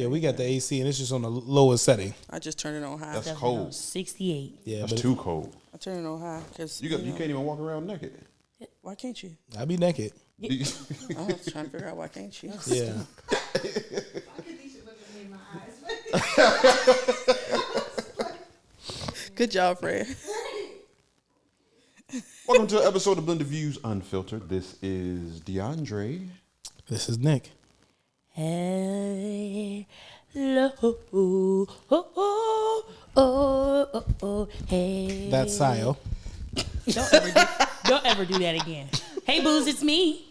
Yeah, we got the AC and it's just on the lowest setting. I just turned it on high. That's cold. 68. Yeah, That's but too cold. I turned it on high because You can't even walk around naked. Why can't you? I be naked. I was trying to figure out why can't you? Yeah. Good job, Fred. Welcome to an episode of Blended Views Unfiltered. This is DeAndre. This is Nick. Hello. Hey. That's Sio. Don't ever do that again. Hey, Booze, it's me.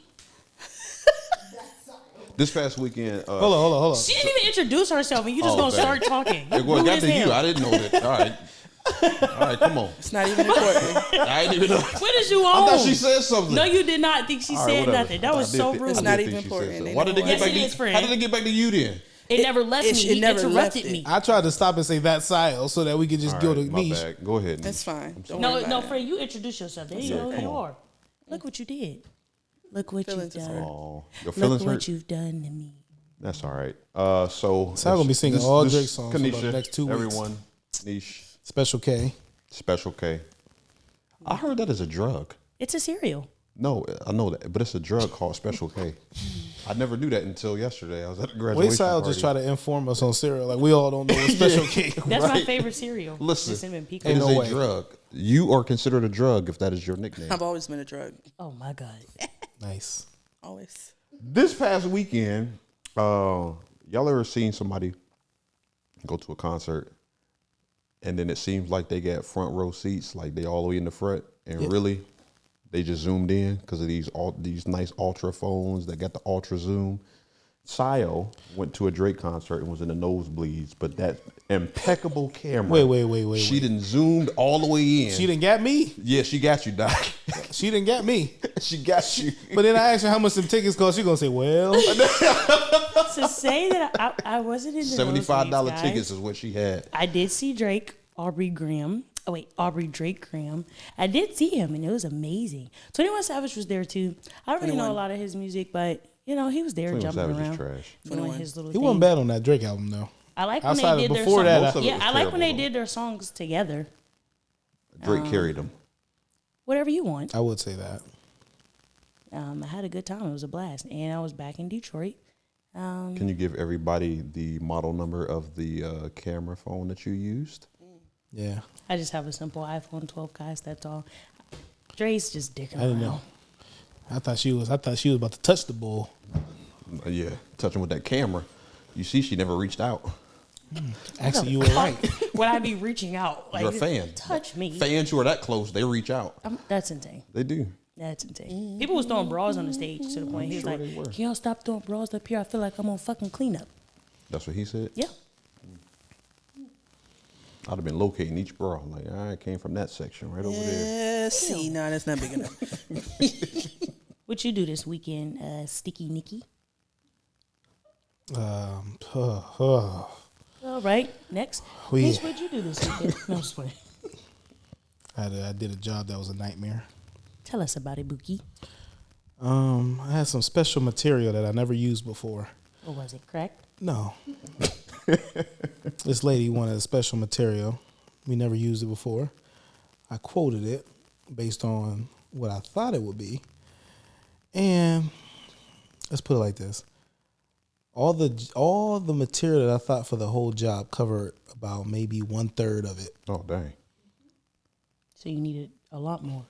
This past weekend. Hold on. She didn't even introduce herself, and you just gonna start talking. It got to you. I didn't know that. All right, come on. It's not even important. I didn't even know. What did you on? I thought she said something. No, you did not think she said nothing. That was so rude. It's not even important. Why did it get back to you? friend. How did it get back to you then? It never left me. It He never interrupted left me. I tried to stop and say that's Sio so that we could just go to my Niche. bad. Go ahead. That's fine. Don't No, worry about it. Fred, you introduce yourself. There you go. come You on. are. Look what you did. Look what Feelings you've is done. hurt. Oh, your Look feelings what hurt. you've done to me. That's all right. So I'm gonna be singing all Drake songs for Kanisha, about the next 2 weeks. Everyone, Niche, Special K. Special K. I heard that is a drug. It's a cereal. No, I know that, but it's a drug called Special K. I never knew that until yesterday. I was at a graduation Wait, Sio party. just try to inform us on cereal. Like we all don't know what Special K. That's my favorite cereal. Listen, Cinnamon it pecan. is no a way. drug. You are considered a drug if that is your nickname. I've always been a drug. Oh my God. Nice. Always. This past weekend, y'all ever seen somebody go to a concert and then it seems like they got front row seats, like they all the way in the front, and really they just zoomed in because of these nice ultra phones that got the ultra zoom. Sio went to a Drake concert and was in the nosebleeds, but that impeccable camera. Wait. She done zoomed all the way in. She didn't get me. Yeah, she got you, Doc. She didn't get me. She got you. But then I asked her how much some tickets cost. She gonna say, well, To say that I wasn't in the $75 nosebleeds, tickets guys. is what she had. I did see Drake, Aubrey Drake Graham. I did see him, and it was amazing. 21 Savage was there too. I don't really know a lot of his music, but you know he was there 21 jumping Savage is around, trash. doing his little he thing. wasn't bad on that Drake album though. I like when Outside they of did their before songs. that, Most of it Yeah, was I like when they terrible, did their songs together. Drake carried them. Whatever you want. I would say that. I had a good time. It was a blast, and I was back in Detroit. Can you give everybody the model number of the camera phone that you used? Yeah. I just have a simple iPhone 12, guys. That's all. Dre's just dicking I didn't around. know. I thought she was about to touch the bull. Yeah, touching with that camera. You see, she never reached out. Actually, you were right. Would I be reaching out? Like, You're a fan. Touch me. Fans who are that close, they reach out. That's insane. They do. That's insane. People was throwing bras on the stage to the point he was sure they like, were. "Can y'all stop throwing bras up here? I feel like I'm on fucking cleanup." That's what he said. Yeah. I'd have been locating each bra. Like, I came from that section right over there. Yeah, see, no, that's not big enough. What you do this weekend, Sticky Nicky? All right, next. Mitch, what'd you do this weekend? No, I'm just playing. I did a job that was a nightmare. Tell us about it, Bookie. I had some special material that I never used before. Or was it cracked? No. This lady wanted a special material. We never used it before. I quoted it based on what I thought it would be. And let's put it like this. All the material that I thought for the whole job covered about maybe 1/3 of it. Oh, dang. So you needed a lot more.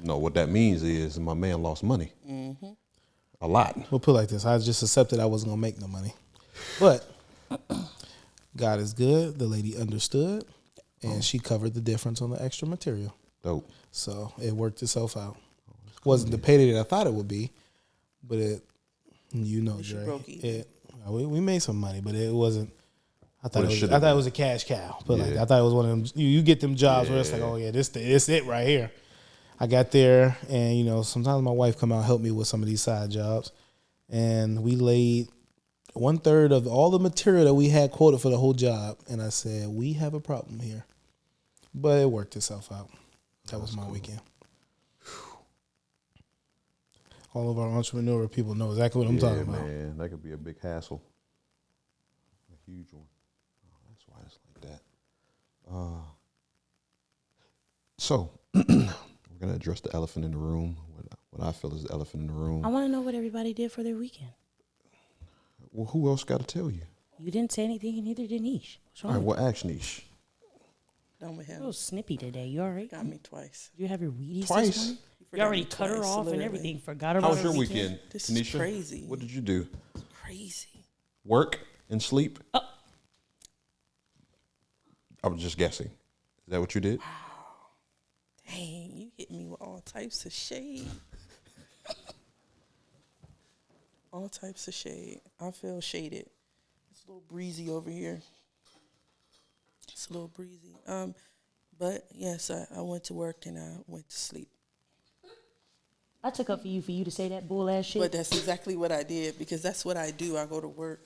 No, what that means is my man lost money. Mm-hmm. A lot. We'll put it like this. I just accepted I wasn't going to make no money. But God is good. The lady understood. And she covered the difference on the extra material. Dope. So it worked itself out. Wasn't the payday that I thought it would be. But it, you know, Dre, we made some money, but it wasn't. I thought it was a cash cow. But like, I thought it was one of them. You get them jobs where it's like, oh yeah, this it right here. I got there, and you know, sometimes my wife come out and help me with some of these side jobs, and we laid 1/3 of all the material that we had quoted for the whole job, and I said we have a problem here, but it worked itself out. That was my weekend. All of our entrepreneurial people know exactly what I'm talking about. Man, that could be a big hassle. huge one. Oh, that's why it's like that. So we're gonna address the elephant in the room. What I feel is the elephant in the room. I want to know what everybody did for their weekend. Well, who else got to tell you? You didn't say anything, and neither did Niche. What's wrong? All right, well, ask Niche. Done with You're a him. little snippy today. You all right? Got me twice. Did you have your Wheaties Twice? this morning? You forgot already me cut her twice, off literally. and everything. Forgot about How was her your weekend, This is Tanisha? crazy. What did you do? Crazy. Work and sleep? Oh. I was just guessing. Is that what you did? Dang, you hit me with all types of shade. All types of shade. I feel shaded. It's a little breezy over here. It's a little breezy. But yes, I went to work and I went to sleep. I took up for you to say that bull ass shit. But that's exactly what I did because that's what I do. I go to work.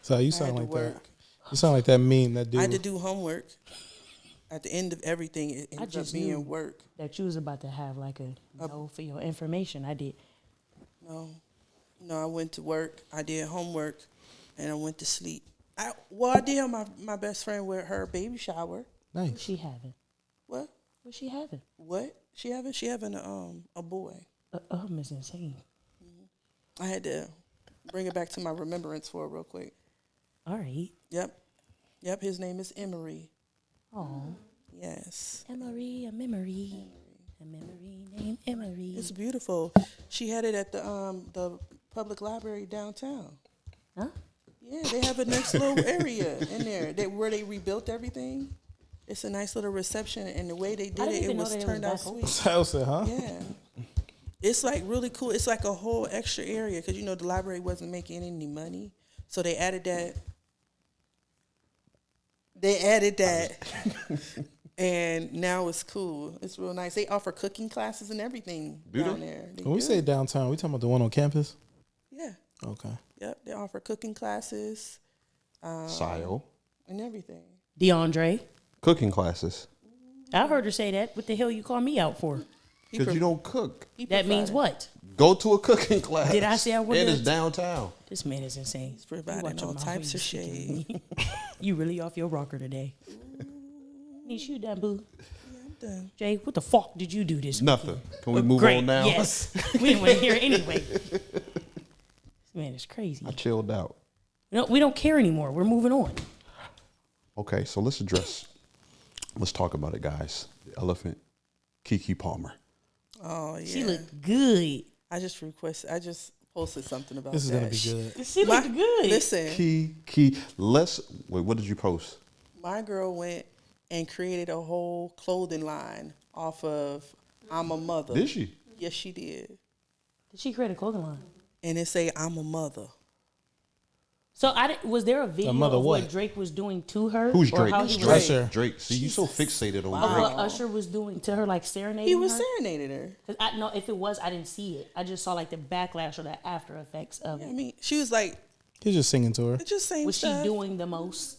So you sound like that. You sound like that meme that dude. I had to do homework. At the end of everything, it ends up just being knew work. that you was about to have like a no for your information. I did. No, I went to work. I did homework, and I went to sleep. I did have my best friend with her baby shower. Nice. What's she having? What? What's she having? What? She having a boy. It's insane. I had to bring it back to my remembrance for it real quick. All right. Yep. His name is Emery. Oh. Yes. Emery, a memory named Emery. It's beautiful. She had it at the public library downtown. Huh? Yeah, they have a nice little area in there where they rebuilt everything. It's a nice little reception, and the way they did it was turned out sweet. So, huh? Yeah. It's like really cool. It's like a whole extra area because, the library wasn't making any money. So they added that. And now it's cool. It's real nice. They offer cooking classes and everything down there. When we say downtown, we talking about the one on campus? Yeah. Okay. Yep. They offer cooking classes. Sio. And everything. DeAndre. Cooking classes. I heard her say that. What the hell you call me out for? Because you don't cook. That means what? Go to a cooking class. Did I say I would? It is downtown. This man is insane. He's providing all types of shade. You really off your rocker today. Niche, you done, boo? Yeah, I'm done. Jay, what the fuck did you do this Nothing. weekend? Can we move Great. on now? Yes. We didn't want to hear it anyway. This man is crazy. I chilled out. No, we don't care anymore. We're moving on. Okay, so let's talk about it, guys. The elephant, Keke Palmer. Oh, yeah. She looked good. I just posted something about This is that. going to be good. She looked good. Listen, Keke. What did you post? my girl went and created a whole clothing line off of I'm a Mother. Did she? Yes, she did. Did she create a clothing line? And it say I'm a mother. So was there a video mother of what what? Drake was doing to her? Who's Or Drake? how he Drake. was, Usher. Drake. See, you so fixated on of Drake. what Usher was doing to her, like serenading He was her? serenading her. 'Cause I know if it was, I didn't see it. I just saw like the backlash or the after effects of I it. mean, she was like, He's just singing to her. just saying Was stuff. she doing the most?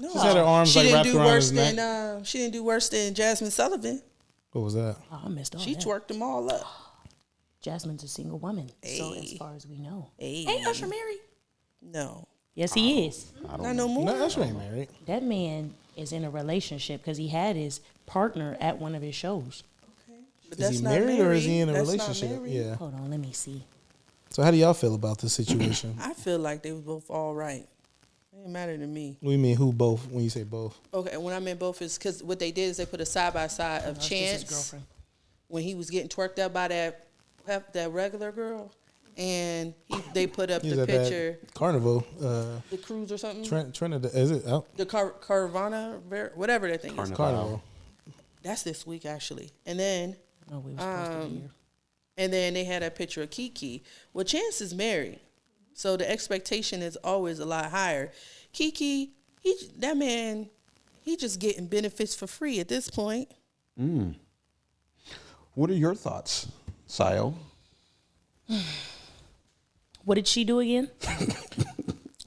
No, She's had her arms she like didn't wrapped do around worse his neck. than she didn't do worse than Jasmine Sullivan. What was that? Oh, I missed all She that. twerked them all up. Jasmine's a single woman, so Hey. as far as we know, Hey. ain't Usher married? No, Yes, he is. not no more. No, Usher ain't married. That man is in a relationship because he had his partner at one of his shows. But Is he married or is he in a That's not relationship? married. Yeah. Hold on, let me see. So how do y'all feel about this situation? I feel like they was both all right. It didn't matter to me. What do you mean who both when you say both? Okay, when I meant both is because what they did is they put a side by side of That's just his Chance girlfriend. when he was getting twerked up by that regular girl, and they put up He was the at picture, that carnival. the cruise or something, Trinidad, is it? Oh, the Caravana, whatever that thing is. carnival. That's this week actually, and then Oh, we were supposed to be here. and then they had a picture of Keke. Well, Chance is married, so the expectation is always a lot higher. Keke, that man, he just getting benefits for free at this point. What are your thoughts, Sio? What did she do again?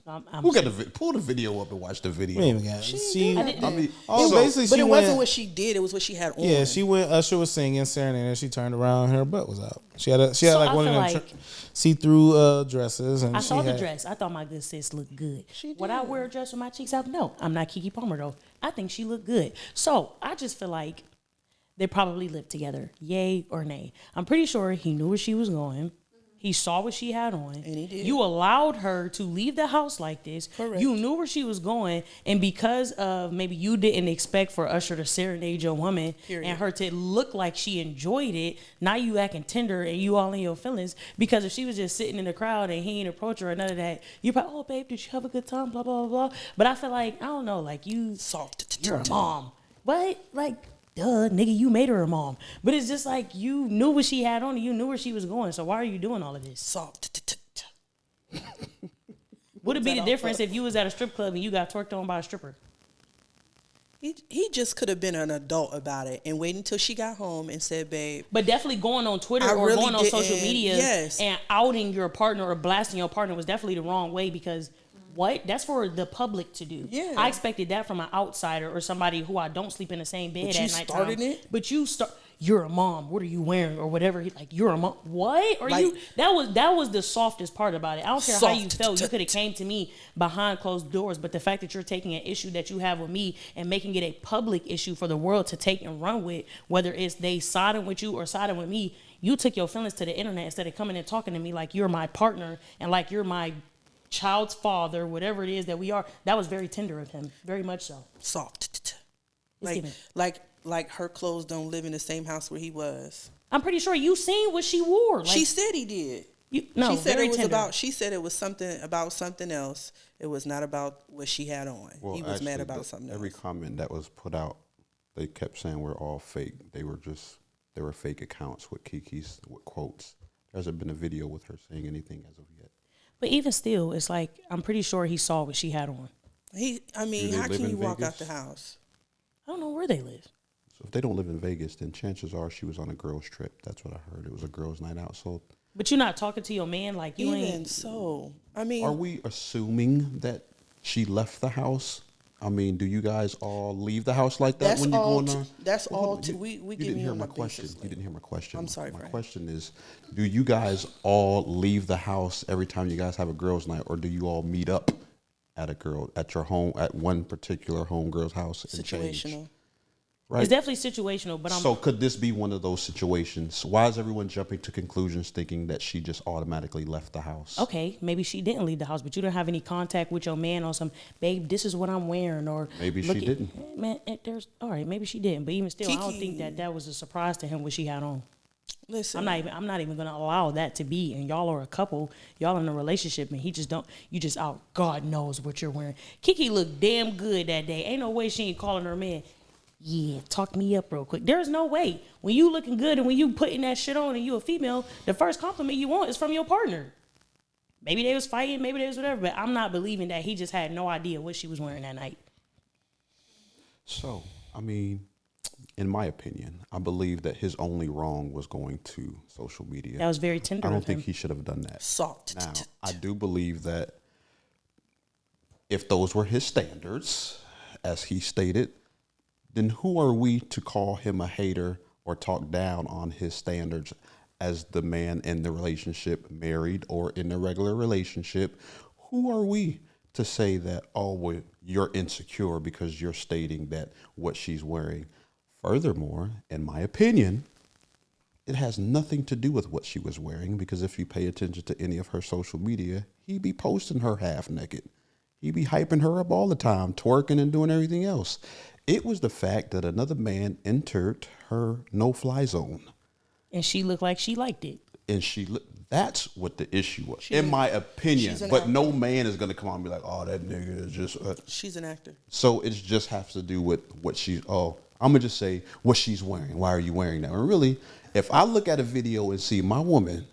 Who got pull the video up and watch the video? We ain't even got it. But basically, it wasn't what she did. It was what she had on. Yeah, she went. Usher was singing, serenading, and she turned around, and her butt was out. She had like one of them see-through dresses. And I saw the dress. I thought my good sis looked good. Would I wear a dress with my cheeks out? No, I'm not Keke Palmer though. I think she looked good. So I just feel like they probably lived together. Yay or nay? I'm pretty sure he knew where she was going. He saw what she had on. And he did. You allowed her to leave the house like this. Correct. You knew where she was going. And because of maybe you didn't expect for Usher to serenade your woman and her to look like she enjoyed it, now you acting tender and you all in your feelings. Because if she was just sitting in the crowd and he ain't approach her or none of that, you probably, oh, babe, did you have a good time? Blah, blah, blah, blah. But I feel like, I don't know, like you, you're a mom. What? Like, duh, nigga, you made her a mom. But it's just like you knew what she had on and you knew where she was going. So why are you doing all of this? Would it be the difference if you was at a strip club and you got twerked on by a stripper? He just could have been an adult about it and waited until she got home and said, babe. But definitely going on Twitter going on social media and outing your partner or blasting your partner was definitely the wrong way because what? That's for the public to do. Yeah. I expected that from an outsider or somebody who I don't sleep in the same bed at night. But you you're a mom. What are you wearing or whatever? Like you're a mom. What? Or like, that was the softest part about it. I don't care how you felt. You could have came to me behind closed doors, but the fact that you're taking an issue that you have with me and making it a public issue for the world to take and run with, whether it's they siding with you or siding with me, you took your feelings to the internet instead of coming and talking to me like you're my partner and like you're my child's father, whatever it is that we are. That was very tender of him, very much so. Soft. Like her clothes don't live in the same house where he was. I'm pretty sure you seen what she wore. Like, she said he did. No, she said very it was tender. about. She said it was something about something else. It was not about what she had on. Well, he was mad about something else. Every comment that was put out, they kept saying we're all fake. They were fake accounts with Keke's with quotes. There hasn't been a video with her saying anything as of yet. But even still, it's like I'm pretty sure he saw what she had on. How can you walk out the house? I don't know where they live. So if they don't live in Vegas, then chances are she was on a girls' trip. That's what I heard. It was a girls' night out. So, but you're not talking to your man like you even ain't. So, I mean, are we assuming that she left the house? I mean, do you guys all leave the house like that when you're going on? That's all. We you didn't hear my question. You didn't hear my question. I'm sorry. My question is, do you guys all leave the house every time you guys have a girls' night, or do you all meet up at your home at one particular homegirl's house? Situational. Right. It's definitely situational, but So could this be one of those situations? Why is everyone jumping to conclusions thinking that she just automatically left the house? Okay, maybe she didn't leave the house, but you don't have any contact with your man on some, babe, this is what I'm wearing, or maybe she didn't. Man, all right, maybe she didn't, but even still, Keke, I don't think that was a surprise to him what she had on. Listen, I'm not even gonna allow that to be. And y'all are a couple, y'all in a relationship, and you just out. God knows what you're wearing. Keke looked damn good that day. Ain't no way she ain't calling her man. Yeah, talk me up real quick. There's no way. When you looking good and when you putting that shit on and you a female, the first compliment you want is from your partner. Maybe they was fighting, maybe they was whatever, but I'm not believing that he just had no idea what she was wearing that night. So, I mean, in my opinion, I believe that his only wrong was going to social media. That was very tender. I don't think he should have done that. Soft. Now, I do believe that if those were his standards, as he stated, then who are we to call him a hater or talk down on his standards as the man in the relationship, married or in a regular relationship? Who are we to say that, oh, well, you're insecure because you're stating that what she's wearing? Furthermore, in my opinion, it has nothing to do with what she was wearing, because if you pay attention to any of her social media, he'd be posting her half naked. He'd be hyping her up all the time, twerking and doing everything else. It was the fact that another man entered her no-fly zone. And she looked like she liked it. And that's what the issue was, in my opinion. But no man is going to come on and be like, oh, that nigga is just... she's an actor. So it just has to do with what she's... Oh, I'm going to just say what she's wearing. Why are you wearing that? And really, if I look at a video and see my woman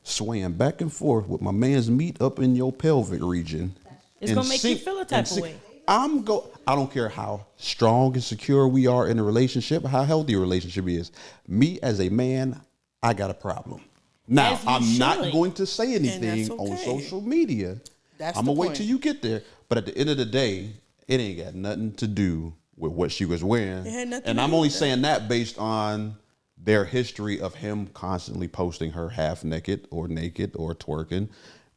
swaying back and forth with my man's meat up in your pelvic region... It's going to make you feel a type of way. I don't care how strong and secure we are in a relationship, how healthy a relationship is. Me as a man, I got a problem. Now, I'm not going to say anything on social media I'm going to wait till you get there. But at the end of the day, it ain't got nothing to do with what she was wearing. And I'm only saying that based on their history of him constantly posting her half naked or twerking.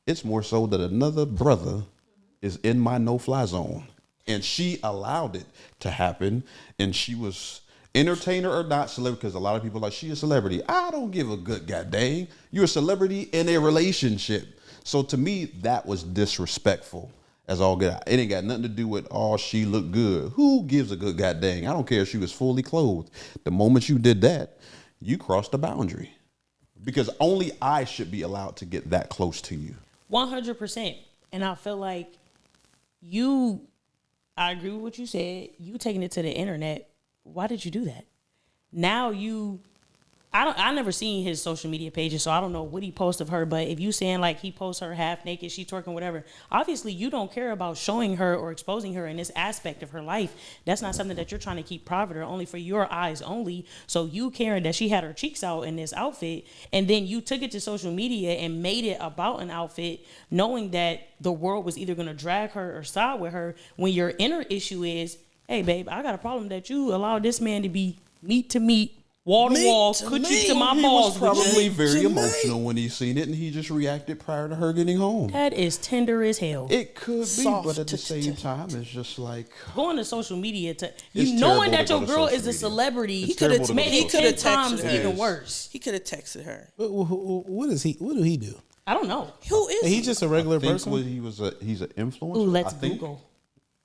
It's more so that another brother is in my no-fly zone. And she allowed it to happen. And she was entertainer or not celebrity, because a lot of people are like, she a celebrity. I don't give a good goddamn. You're a celebrity in a relationship. So to me, that was disrespectful as all good. It ain't got nothing to do with, oh, she looked good. Who gives a good goddamn? I don't care if she was fully clothed. The moment you did that, you crossed the boundary. Because only I should be allowed to get that close to you. 100%. And I feel like I agree with what you said. You taking it to the internet. Why did you do that? Now I never seen his social media pages, so I don't know what he posts of her. But if you saying like he posts her half naked, she twerking, whatever, obviously you don't care about showing her or exposing her in this aspect of her life. That's not something that you're trying to keep private or only for your eyes only. So you caring that she had her cheeks out in this outfit, and then you took it to social media and made it about an outfit, knowing that the world was either going to drag her or side with her, when your inner issue is, hey babe, I got a problem that you allowed this man to be meat to meat, wall to wall, coochie to my balls. He was probably very emotional when he seen it, and he just reacted prior to her getting home. That is tender as hell. It could be, but at the same time, it's just like going to social media to knowing that your girl is a celebrity. He could have made it 10 times even worse. He could have texted her. What is he? What do he do? I don't know. Who is he? Just a regular person. He's an influencer. Ooh, let's Google.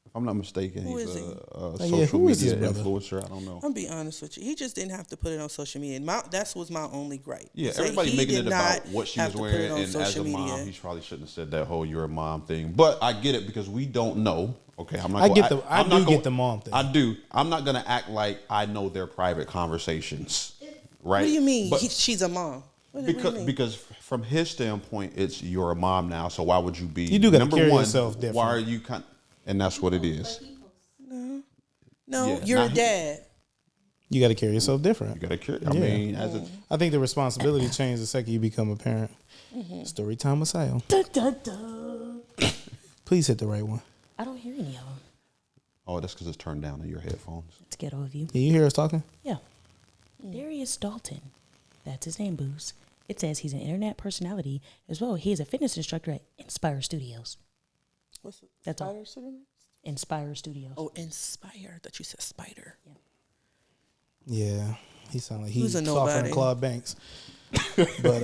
If I'm not mistaken, he's a social social media influencer. I don't know. I'm gonna be honest with you. He just didn't have to put it on social media. That was my only gripe. Yeah, everybody making it about what she was wearing, and as a mom, he probably shouldn't have said that whole "you're a mom" thing. But I get it, because we don't know. Okay, I'm not. I do get the mom thing. I do. I'm not gonna act like I know their private conversations. Right? What do you mean? She's a mom. Because from his standpoint, it's you're a mom now. So why would you be? You do got to carry yourself different. Why are you And that's what it is. No, you're a dad. You got to carry yourself different. You got to carry. I mean, I think the responsibility changes the second you become a parent. Mm-hmm. Story time with Sayo. Please hit the right one. I don't hear any of them. Oh, that's because it's turned down in your headphones. Let's get all of you. Yeah, you hear us talking? Yeah. Darius Dalton. That's his name, Booze. It says he's an internet personality as well. He is a fitness instructor at Inspire Studios. What's it? That's all. Inspire Studios. Oh, Inspire. That you said spider. Yeah, he sounded like he's softer than Claude Banks. But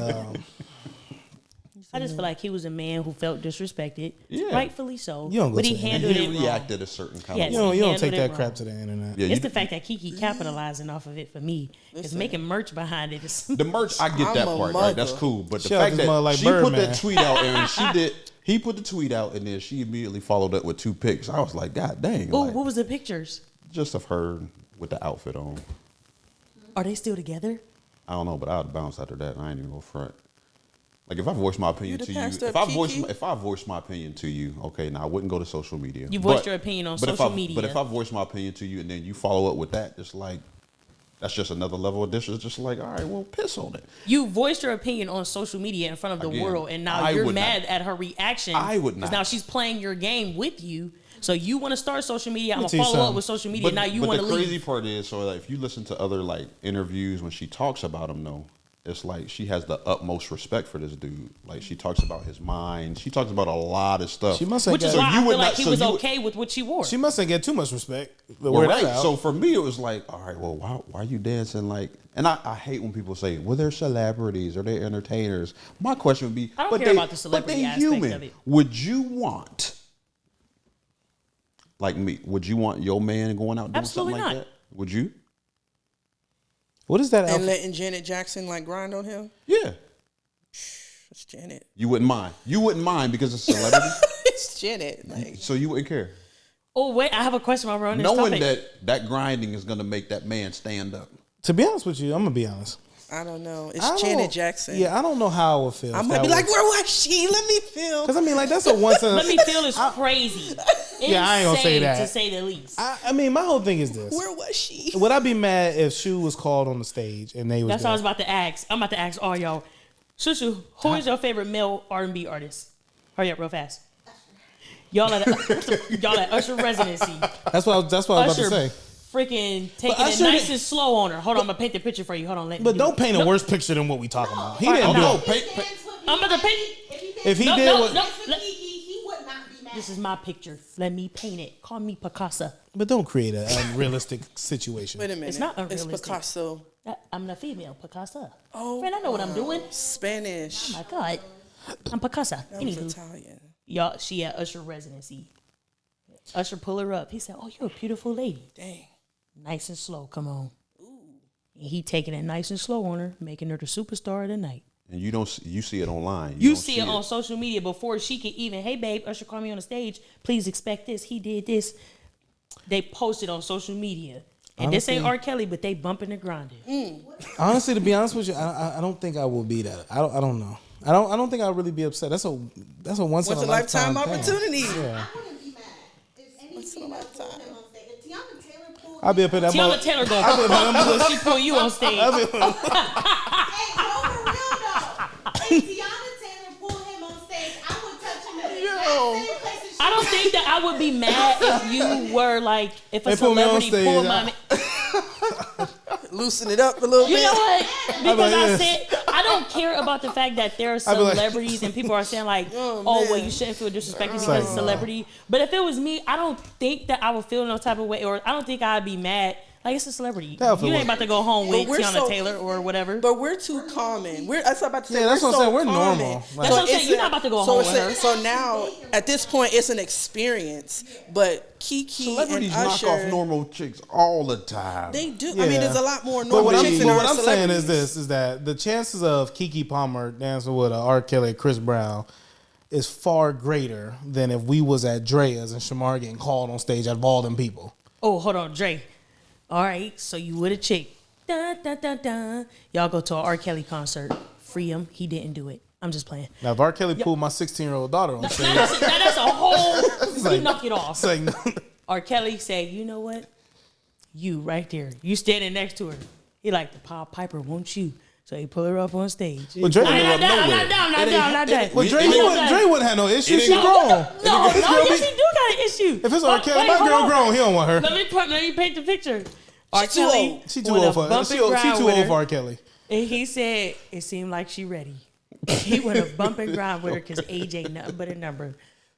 I just feel like he was a man who felt disrespected, rightfully so. You don't go but he handled it. He reacted a certain kind of way. You don't take that crap to the internet. Yeah, it's the fact that Keke capitalizing off of it for me. It's making merch behind it. The merch, I get that part. Right? That's cool. But the fact that she put that tweet out and he put the tweet out, and then she immediately followed up with 2 pics. I was like, God dang. Oh, what was the pictures? Just of her with the outfit on. Are they still together? I don't know, but I'd bounce after that. I ain't even go front. Like, if I voice my opinion to you, if I voice my opinion to you, okay, now I wouldn't go to social media. You voiced your opinion on social media. But if I voice my opinion to you and then you follow up with that, it's like, that's just another level of this. It's just like, all right, well, piss on it. You voiced your opinion on social media in front of the world, and now you're mad at her reaction. I would not. Now she's playing your game with you. So you want to start social media. I'm going to follow up with social media. Now you want to leave. But the crazy part is, so like, if you listen to other like interviews when she talks about him, though, it's like she has the utmost respect for this dude. Like, she talks about his mind. She talks about a lot of stuff. Which is why I feel like he was okay with what she wore. She mustn't get too much respect. So for me, it was like, all right, well, why are you dancing like? And I hate when people say, well, they're celebrities or they're entertainers. My question would be, I don't care about the celebrity aspect of it. Would you want, like me, would you want your man going out doing something like that? Would you? What is that? And letting Janet Jackson like grind on him? Yeah. It's Janet. You wouldn't mind. You wouldn't mind because it's a celebrity? It's Janet. Like. So you wouldn't care? Oh, wait. I have a question while we're on this topic. Knowing that grinding is going to make that man stand up. To be honest with you, I'm going to be honest. I don't know. It's Janet Jackson. Yeah, I don't know how I would feel. I might be like, where was she? Let me feel. Because, I mean, like, that's a once in a... Let me feel is crazy. Yeah, I ain't going to say that. To say the least. I mean, my whole thing is this. Where was she? Would I be mad if Shu was called on the stage and they was That's what I was about to ask. I'm about to ask all y'all. Shushu, who is your favorite male R&B artist? Hurry up real fast. Y'all at Usher residency. That's what I was about to say. Freaking taking it nice and slow on her. Hold on, I'm gonna paint the picture for you. Hold on, let me. But don't paint a worse picture than what we talking about. He didn't do it. I'm gonna paint. If he did what? He would not be mad. This is my picture. Let me paint it. Call me Picasso. But don't create an unrealistic situation. Wait a minute. It's not unrealistic. It's Picasso. I'm the female Picasso. Oh, man, I know what I'm doing. Spanish. Oh my God, I'm Picasso. That was Italian. Y'all, she at Usher residency. Usher pull her up. He said, "Oh, you're a beautiful lady." Dang. Nice and slow. Come on. Ooh. And he taking it nice and slow on her, making her the superstar of the night. And you see it online. You see it on social media before she could even, hey babe, Usher called me on the stage. Please expect this. He did this. They posted on social media. And honestly, this ain't R. Kelly, but they bumping and grinding. Honestly, to be honest with you, I don't think I will be that. I don't know. I don't think I'll really be upset. That's a once in a lifetime opportunity. Yeah. I wouldn't be mad. If any female pulled him on stage, if Tiana Taylor pulled I'll be up in that Tiana Taylor gonna she pull you on stage. Hey, for real though. If Tiana Taylor pulled him on stage, I would touch him in the exact same place. I don't think that I would be mad if you were like, if a celebrity pulled my loosen it up a little bit. You know what? Because I said I don't care about the fact that there are celebrities and people are saying like, oh well, you shouldn't feel disrespected because it's a celebrity. But if it was me, I don't think that I would feel no type of way, or I don't think I'd be mad. Like, it's a celebrity. You ain't about to go home with Tiana Taylor or whatever. But we're too common. That's what I'm about to say. Yeah, that's what I'm saying. We're normal. That's what I'm saying. You're not about to go home with her. So now, at this point, it's an experience. But Keke celebrities and Usher, knock off normal chicks all the time. They do. Yeah. I mean, there's a lot more normal chicks than what I'm saying is that the chances of Keke Palmer dancing with R. Kelly, Chris Brown, is far greater than if we was at Drea's and Shamar getting called on stage out of all them people. Oh, hold on, Dre. All right, so you with a chick. Da, da, da, da. Y'all go to an R. Kelly concert. Free him. He didn't do it. I'm just playing. Now, if R. Kelly pulled my 16-year-old daughter on stage. That's a whole... like, knock it off. Like, R. Kelly said, you know what? You right there. You standing next to her. He like, the Pied Piper wants you. So he pull her up on stage. Well, Dre not down. Well, Dre wouldn't have no issue. She grown. No, yes, he do got an issue. If it's R. Kelly, my girl grown. He don't want her. Let me paint the picture. R. She too old for R. Kelly. And he said it seemed like she ready. He went a bump and grind with her because age ain't nothing but a number.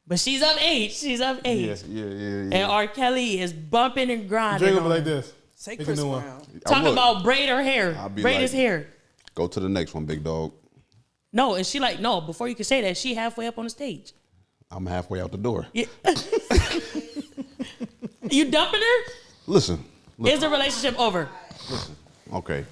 But she's of age. Yes, yeah. And R. Kelly is bumping and grinding. Dre gonna be like this. Say Chris Brown. Talking about braid her hair. Braid his hair. Go to the next one, big dog. No, and she like, no, before you can say that, she halfway up on the stage. I'm halfway out the door. Yeah. You dumping her? Listen. Is the relationship over? Listen. Okay.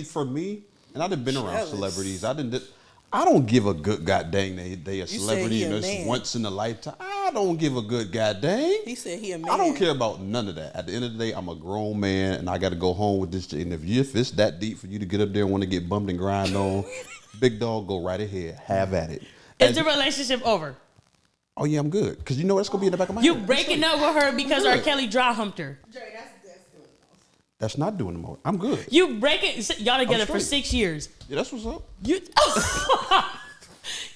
For me, and I've been around celebrities. I don't give a good goddamn they a celebrity and it's once in a lifetime. I don't give a good goddamn. He said he a man. I don't care about none of that. At the end of the day, I'm a grown man and I got to go home with this. And if it's that deep for you to get up there and want to get bumped and grind on, big dog, go right ahead. Have at it. Is the relationship over? Oh yeah, I'm good. Because you know what's gonna be in the back of my head. You head. breaking up with her because R. Kelly dry humped her. That's not doing the most. I'm good. You breaking y'all together for 6 years. Yeah, that's what's up.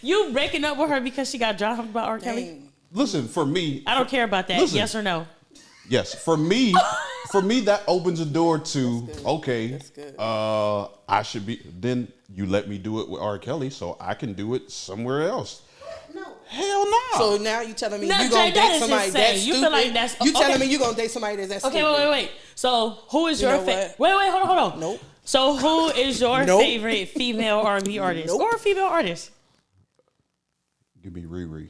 You breaking up with her because she got dry humped by R. Kelly? Listen, for me, I don't care about that. Listen, yes or no? Yes, for me, that opens a door to okay. I should be. Then you let me do it with R. Kelly, so I can do it somewhere else. No. Hell no. So now you telling me you gonna date somebody that's stupid? You feel like that's you telling me you gonna date somebody that's stupid? Okay, wait. So who is your favorite? Wait, hold on. Nope. So who is your favorite female R&B artist or female artist? Give me Riri.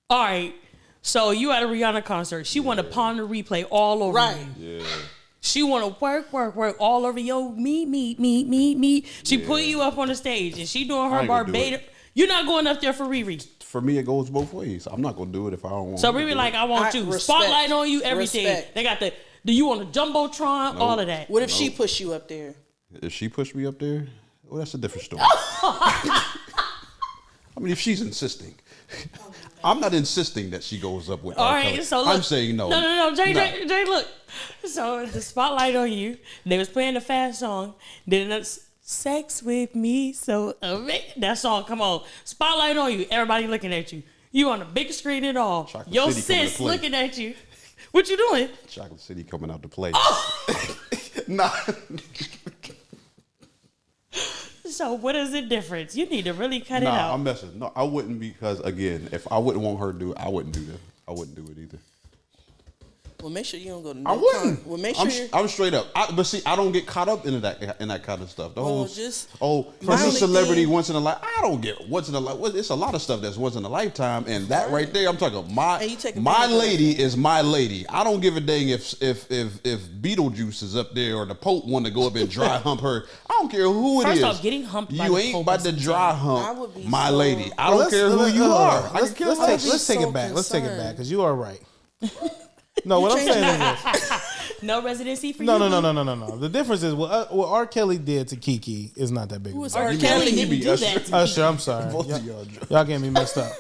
All right. So you at a Rihanna concert. She want to pawn the replay all over you. Yeah. She want to work all over me. She put you up on the stage and she doing her Barbados. You're not going up there for Riri. For me, it goes both ways. I'm not gonna do it if I don't want. So Riri, like, I want you. Spotlight on you, everything. Respect. They got do you want a jumbotron? All of that. What if she push you up there? If she pushed me up there, well, that's a different story. I mean, if she's insisting. I'm not insisting that she goes up with. All right, Kelly. So look, I'm saying no. No, Jay, look. So the spotlight on you. They was playing the fast song. Then sex with me, so that song. Come on, spotlight on you. Everybody looking at you. You on the big screen and all. Chocolate Your City coming to sis play. looking at you. What you doing? Chocolate City coming out to play. Oh! Nah. So what is the difference? You need to really cut it out. I'm messing. No, I wouldn't, because again, if I wouldn't want her to do it, I wouldn't do that. I wouldn't do it either. Well, make sure you don't go to. I wouldn't. Well, make sure. I'm straight up. But see, I don't get caught up in that kind of stuff. The whole just for this celebrity once in a life. I don't get once in a life. It's a lot of stuff that's once in a lifetime, and that right there, I'm talking my lady is my lady. I don't give a dang if Beetlejuice is up there or the Pope want to go up and dry hump her. I don't care who it is. First off, getting humped by you the ain't Pope about to is dry insane. hump my lady. I don't care who you are. Let's take it back. Let's take it back, because you are right. No, what I'm saying is this. No residency for No. you? No. The difference is what R. Kelly did to Keke is not that big. Who is R. R. Kelly Kelly? didn't do that. Usher, I'm sorry. Y'all getting me messed up.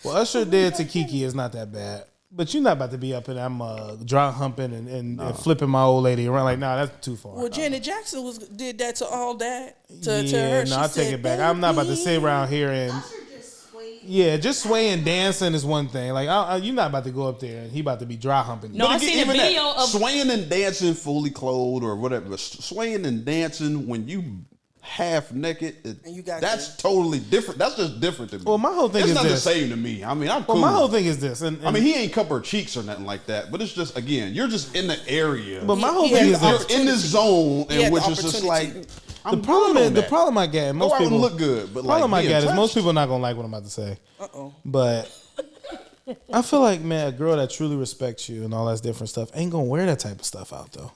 What Usher did to Keke is not that bad. But you're not about to be up and I'm dry humping and flipping my old lady around. Like, nah, that's too far. Well, Janet Jackson did that to all that. To Yeah, her. no, I take it back. I'm not about to sit around here and just swaying, dancing is one thing. Like, you're not about to go up there and he about to be dry humping. No, I seen a video of swaying and dancing fully clothed or whatever. Swaying and dancing when you half naked, that's totally different. That's just different to me. Well, my whole thing is not this. the same to me. I mean, I'm cool. Well, my whole thing is this. And I mean, he ain't cup her cheeks or nothing like that. But it's just, again, you're just in the area. But my whole thing is this. You're in the zone, in which is just like. The problem I get, most people look good, but problem I get is most people are not gonna like what I'm about to say. But I feel like, man, a girl that truly respects you and all that different stuff ain't gonna wear that type of stuff out though.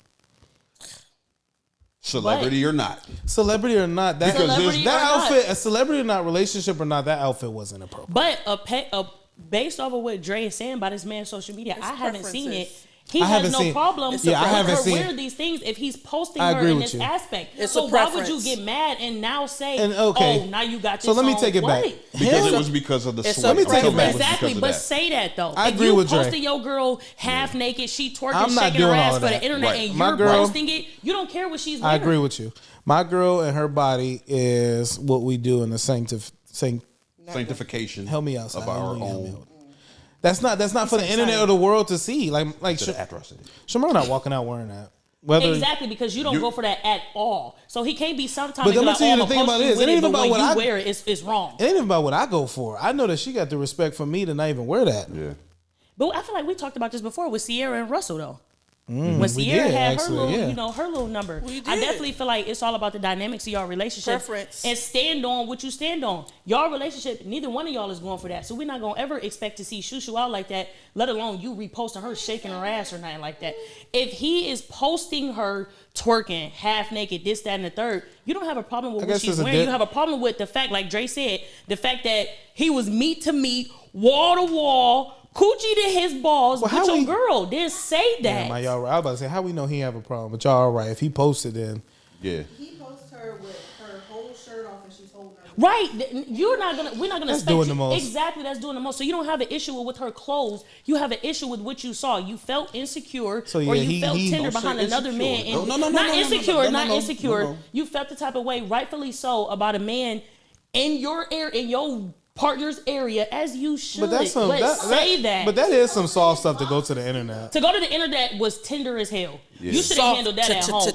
Celebrity or not, outfit, a celebrity or not, relationship or not, that outfit wasn't appropriate. But based off of what Dre is saying about this man's social media, I haven't seen it. He has no problem I haven't seen wear these things if he's posting I her agree in with this you. aspect. So why would you get mad and now say, oh, now you got this? So let me take it back. Because it was because of the sweat. Let me take it back. Exactly, but say that though. I agree with Dre. If you posting your girl half naked, she twerking, shaking her ass for the internet, and you're posting it, you don't care what she's wearing. I agree with you. My girl and her body is what we do in the sanctification. Help me out. Of our own. That's not for the internet or the world to see. Like Shamar not walking out wearing that. Exactly, because you don't go for that at all. So he can't be sometimes. But let me tell you the thing about this. It ain't even about what I wear. It's wrong. It ain't even about what I go for. I know that she got the respect for me to not even wear that. Yeah. But I feel like we talked about this before with Sierra and Russell though. When Sierra had her little number, I definitely feel like it's all about the dynamics of y'all relationship. Preference. And stand on what you stand on. Y'all relationship, neither one of y'all is going for that. So we're not going to ever expect to see shoo out like that, let alone you reposting her shaking her ass or nothing like that. If he is posting her twerking, half naked, this, that, and the third, you don't have a problem with what she's wearing. You have a problem with the fact, like Dre said, the fact that he was meat to meat, wall to wall, coochie to his balls with your girl. Didn't say that. Yeah, y'all right. I was about to say, how we know he have a problem? But y'all all right. If he posted, then He posts her with her whole shirt off and she's holding her. Right. We're not gonna that's doing the most. Exactly, that's doing the most. So you don't have an issue with her clothes. You have an issue with what you saw. You felt insecure, or you felt tender behind another man. And not insecure. You felt the type of way, rightfully so, about a man in your partner's area, as you should. But say that. But that is some soft stuff to go to the internet. To go to the internet was tender as hell. Yeah. You should have handled that at home.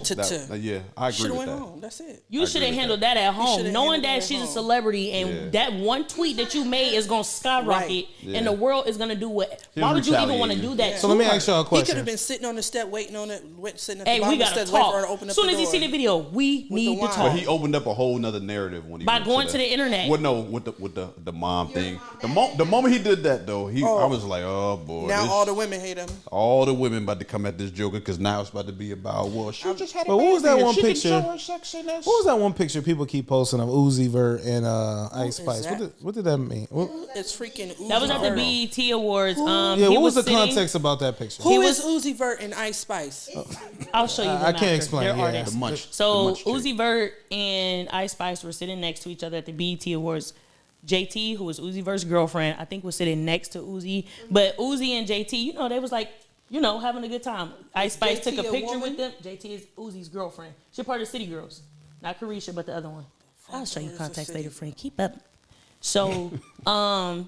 Yeah, I agree with that. Home. That's it. You should have handled that at home, knowing that she's a celebrity and that one tweet that you made is going to skyrocket and the world is going to do what. Why would you even want to do that? So let me ask y'all a question. He could have been sitting on the step waiting on it, sitting at the hey, bottom we of the gotta steps waiting for her to talk. open up As soon the as he door. see the video, we need to talk. But he opened up a whole nother narrative when he by going to the internet. Well, no, with the mom thing. The moment he did that though, I was like, oh boy. Now all the women hate him. All the women about to come at this joker because now it's about to be about she just had. But what was that one picture? What was that one picture people keep posting of Uzi Vert and Ice Spice? What did that mean? It's freaking Uzi That was at the BET Awards. What was the context about that picture? Who is Uzi Vert and Ice Spice? I'll show you. I can't explain. So Uzi Vert and Ice Spice were sitting next to each other at the BET Awards. JT, who was Uzi Vert's girlfriend, I think was sitting next to Uzi. But Uzi and JT, they was like, having a good time. Ice Spice took a picture with them. JT is Uzi's girlfriend. She's part of City Girls. Not Carisha, but the other one. I'll show you context later, friend. Keep up. So, Ice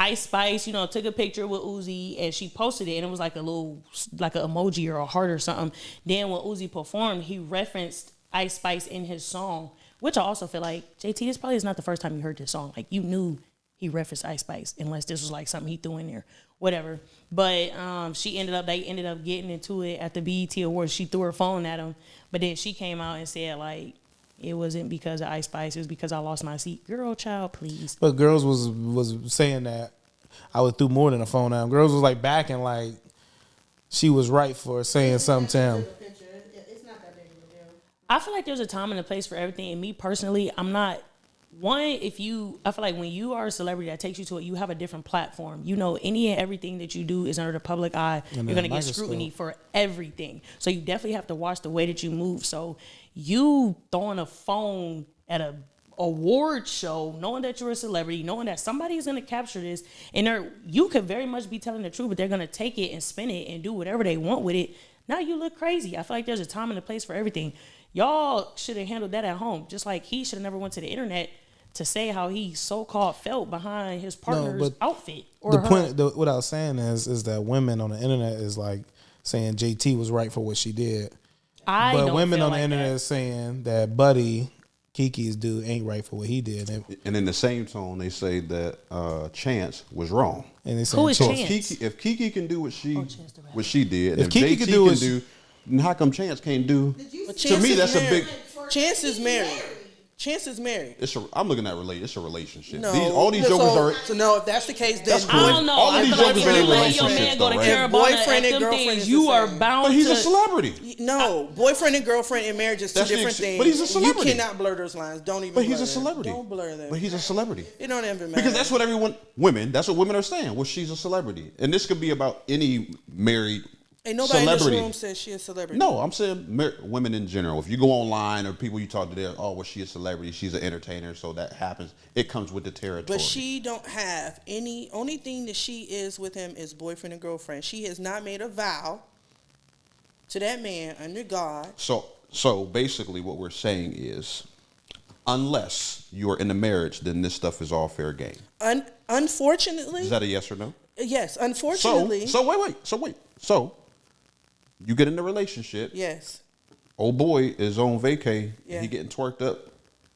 Ice Spice, took a picture with Uzi and she posted it, and it was like a little, like an emoji or a heart or something. Then when Uzi performed, he referenced Ice Spice in his song, which I also feel like, JT, this probably is not the first time you heard this song. Like, you knew he referenced Ice Spice, unless this was like something he threw in there, whatever. But they ended up getting into it at the BET Awards. She threw her phone at him, but then she came out and said, like, it wasn't because of Ice Spice, it was because I lost my seat. Girl, child, please. But girls was saying that I would threw more than a phone at him. Girls was like backing, like she was right for saying something to him. It's not that big of a deal. I feel like there's a time and a place for everything. And me personally, I'm not one. I feel like when you are a celebrity that takes you to it, you have a different platform. Any and everything that you do is under the public eye. You're gonna get scrutiny for everything. So you definitely have to watch the way that you move. So you throwing a phone at a award show, knowing that you're a celebrity, knowing that somebody is going to capture this, and you could very much be telling the truth, but they're going to take it and spin it and do whatever they want with it. Now you look crazy. I feel like there's a time and a place for everything. Y'all should have handled that at home. Just like he should have never went to the internet to say how he so-called felt behind his partner's outfit. Or the point, what I was saying is that women on the internet is like saying JT was right for what she did. But women on the internet is saying that Buddy, Keke's dude, ain't right for what he did. And in the same tone, they say that Chance was wrong. And they who is so Chance? If Keke can do what she did, if Keke JT can do then how come Chance can't do? But To me, that's a big. Chance is married. Chance is married. I'm looking at it's a relationship. No, All these jokers are. So no, if that's the case, then I don't know. All of these jokers are in Let your relationships, man go to though, right? Carabana Boyfriend and and them girlfriend things. is You the are same. bound But he's to. a celebrity. No, boyfriend and girlfriend in marriage is two That's the different ex- things. but he's a celebrity. You cannot blur those lines. Don't even. But he's blur a celebrity. Them. Don't blur them. But he's a celebrity. It don't even matter. Because that's what that's what women are saying. Well, she's a celebrity. And this could be about any married Ain't nobody celebrity. in this room says she a celebrity. No, I'm saying women in general. If you go online or people you talk to, they're, well, she's a celebrity. She's an entertainer. So that happens. It comes with the territory. But she don't have only thing that she is with him is boyfriend and girlfriend. She has not made a vow to that man under God. So basically what we're saying is, unless you are in a marriage, then this stuff is all fair game. Unfortunately. Is that a yes or no? Yes, unfortunately. So wait. So you get in a relationship. Yes. Old boy is on vacay. Yeah. He getting twerked up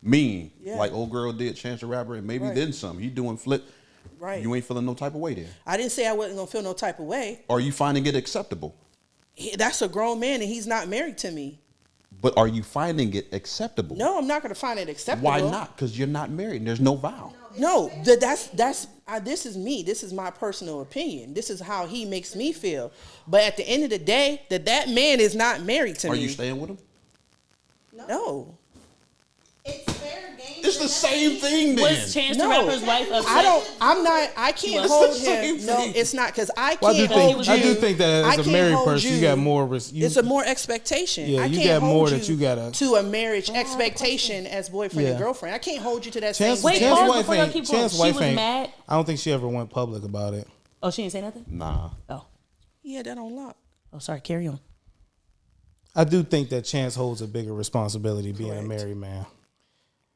mean. Yeah. Like old girl did Chance the Rapper, and maybe Right. then some. He doing flip. Right. You ain't feeling no type of way there. I didn't say I wasn't going to feel no type of way. Are you finding it acceptable? That's a grown man and he's not married to me. But are you finding it acceptable? No, I'm not going to find it acceptable. Why not? Because you're not married and there's no vow. No, this is me. This is my personal opinion. This is how he makes me feel. But at the end of the day, that man is not married to me. Are you staying with him? No. It's fair game. It's the same thing then. Was Chance the Rapper's wife upset? I can't It's hold the same him. No, thing. it's not because I Well, can't hold you. I do think that I as a can't married hold person, you got more. It's a more expectation. Yeah, I you can't got hold more you that you gotta- to a marriage expectation as boyfriend and Yeah. girlfriend. I can't hold you to that Chance, same Wait, Chance pause wife before y'all ain't. keep going. Chance She wife was ain't. mad? I don't think she ever went public about it. Oh, she didn't say nothing? Nah. Oh. He had that on lock. Oh, sorry. Carry on. I do think that Chance holds a bigger responsibility being a married man.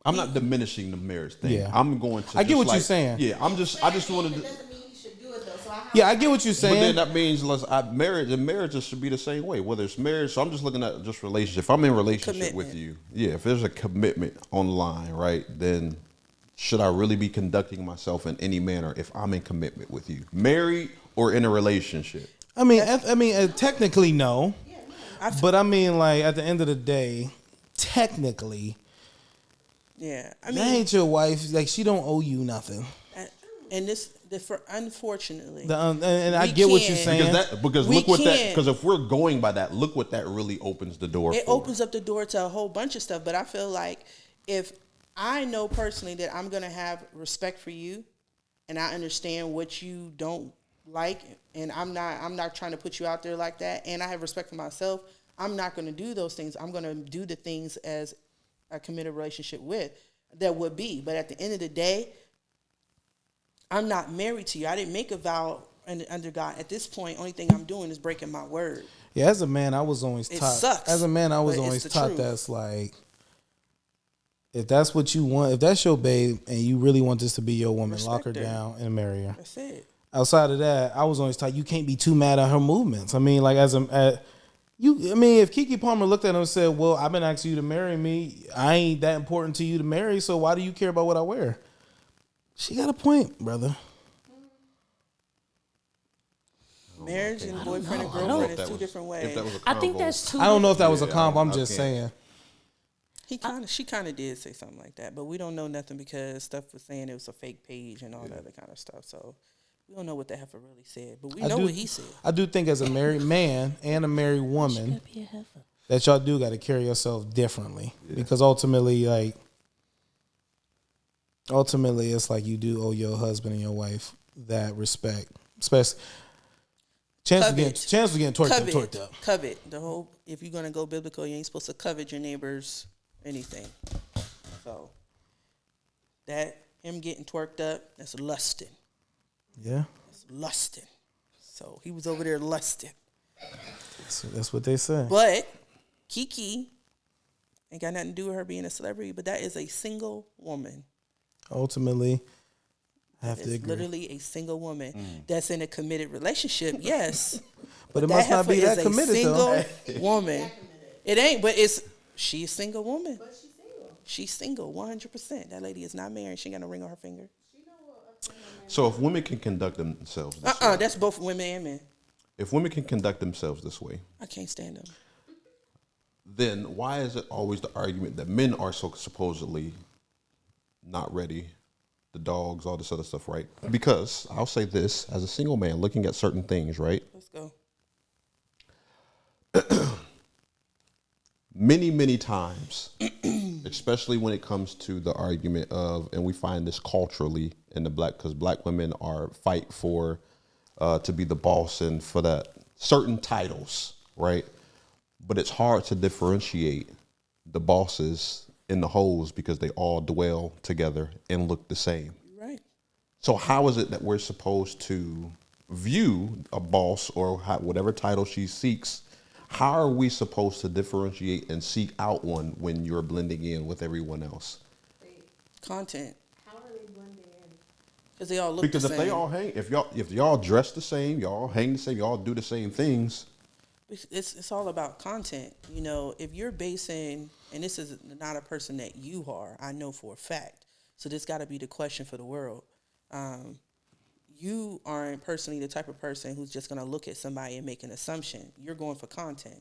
I'm not diminishing the marriage thing. Yeah. I'm going to. I get just what you're saying. Yeah, I just wanted to. Doesn't mean you should do it though. So I have Yeah, I get what you're But then saying. that means marriages should be the same way. Whether it's marriage, so I'm just looking at just relationship. If I'm in a relationship with you, if there's a commitment on the line, right, then should I really be conducting myself in any manner if I'm in commitment with you, married or in a relationship? I mean, technically no, but I mean, like at the end of the day, technically, Yeah, I that mean, ain't your wife. Like she don't owe you nothing. and unfortunately, And I We get what you're can't- saying. Because We look what that. can't. Because if we're going by that, look what that really opens the door. it for. opens up the door to a whole bunch of stuff. But I feel like if I know personally that I'm going to have respect for you, and I understand what you don't like, and I'm not trying to put you out there like that, and I have respect for myself, I'm not going to do those things. I'm going to do the things as a committed relationship with that would be. But at the end of the day, I'm not married to you. I didn't make a vow under God. At this point, only thing I'm doing is breaking my word. Yeah, as a man, I was always It taught. sucks, As a man, I was but it's always the taught truth. that's like If that's what you want, if that's your babe and you really want this to be your woman, Respect lock her her. down and marry her. That's it. Outside of that, I was always taught you can't be too mad at her movements. I mean, like if Keke Palmer looked at him and said, "Well, I've been asking you to marry me. I ain't that important to you to marry, so why do you care about what I wear?" She got a point, brother. Marriage and boyfriend and girlfriend is two different ways. I think that's two. I don't know if that was a comp. I'm just saying. She kind of did say something like that, but we don't know nothing because stuff was saying it was a fake page and all that other kind of stuff. So we don't know what the heifer really said, but we know what he said. I do think as a married man and a married woman that y'all do got to carry yourself differently because ultimately, it's like you do owe your husband and your wife that respect, especially. Chance was getting twerked up. Covet. The whole, if you're going to go biblical, you ain't supposed to covet your neighbor's anything. So that him getting twerked up, that's lusting. Yeah. That's lusting. So he was over there lusting. That's what they say. But Keke ain't got nothing to do with her being a celebrity, but that is a single woman. Ultimately, I have to agree. Literally a single woman that's in a committed relationship, yes. But it must not be that committed, though. Single woman. It ain't, but she's a single woman. But she's single. 100%. That lady is not married. She ain't got no ring on her finger. So if women can conduct themselves this way, that's both women and men. if women can conduct themselves this way, I can't stand them. then why is it always the argument that men are so supposedly not ready, the dogs, all this other stuff, right? Because I'll say this, as a single man looking at certain things, right? Let's go. Many, many times, especially when it comes to the argument of, and we find this culturally in the because black women are fight for to be the boss and for that certain titles, right? But it's hard to differentiate the bosses and the hoes because they all dwell together and look the same. Right. So how is it that we're supposed to view a boss or whatever title she seeks? How are we supposed to differentiate and seek out one when you're blending in with everyone else? Content. How are they blending in? Because they all look Because the same. if they all hang, if y'all dress the same, y'all hang the same, y'all do the same things. It's all about content. You know, if you're basing, and this is not a person that you are, I know for a fact. So this got to be the question for the world. You aren't personally the type of person who's just going to look at somebody and make an assumption. You're going for content.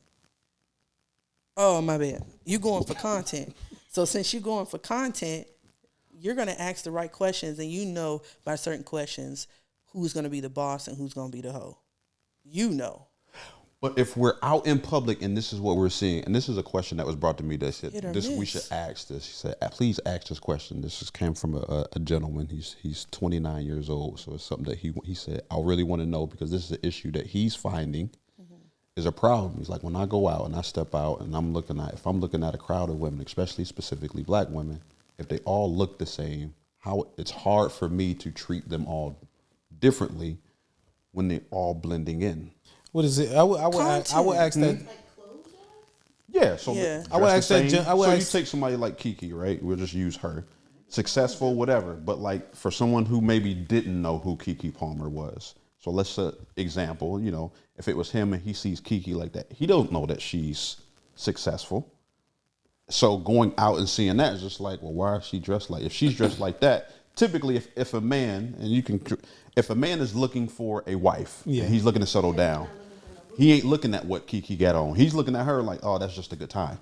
Oh, my bad. You're going for content. So since you're going for content, you're going to ask the right questions, and you know by certain questions who's going to be the boss and who's going to be the hoe. You know. But if we're out in public and this is what we're seeing, and this is a question that was brought to me that said we should ask this. He said, please ask this question. This just came from a gentleman. He's 29 years old, so it's something that he said, I really want to know because this is an issue that he's finding is a problem. He's like, when I go out and I step out and if I'm looking at a crowd of women, especially specifically black women, if they all look the same, how it's hard for me to treat them all differently when they're all blending in. What is it? I would ask that. Yeah, so I would ask that. You take somebody like Keke, right? We'll just use her, successful, whatever. But like for someone who maybe didn't know who Keke Palmer was, so let's example. You know, if it was him and he sees Keke like that, he don't know that she's successful. So going out and seeing that is just like, well, why is she dressed like? If she's dressed like that, typically, if a man if a man is looking for a wife, and he's looking to settle down. He ain't looking at what Keke got on. He's looking at her like, oh, that's just a good time.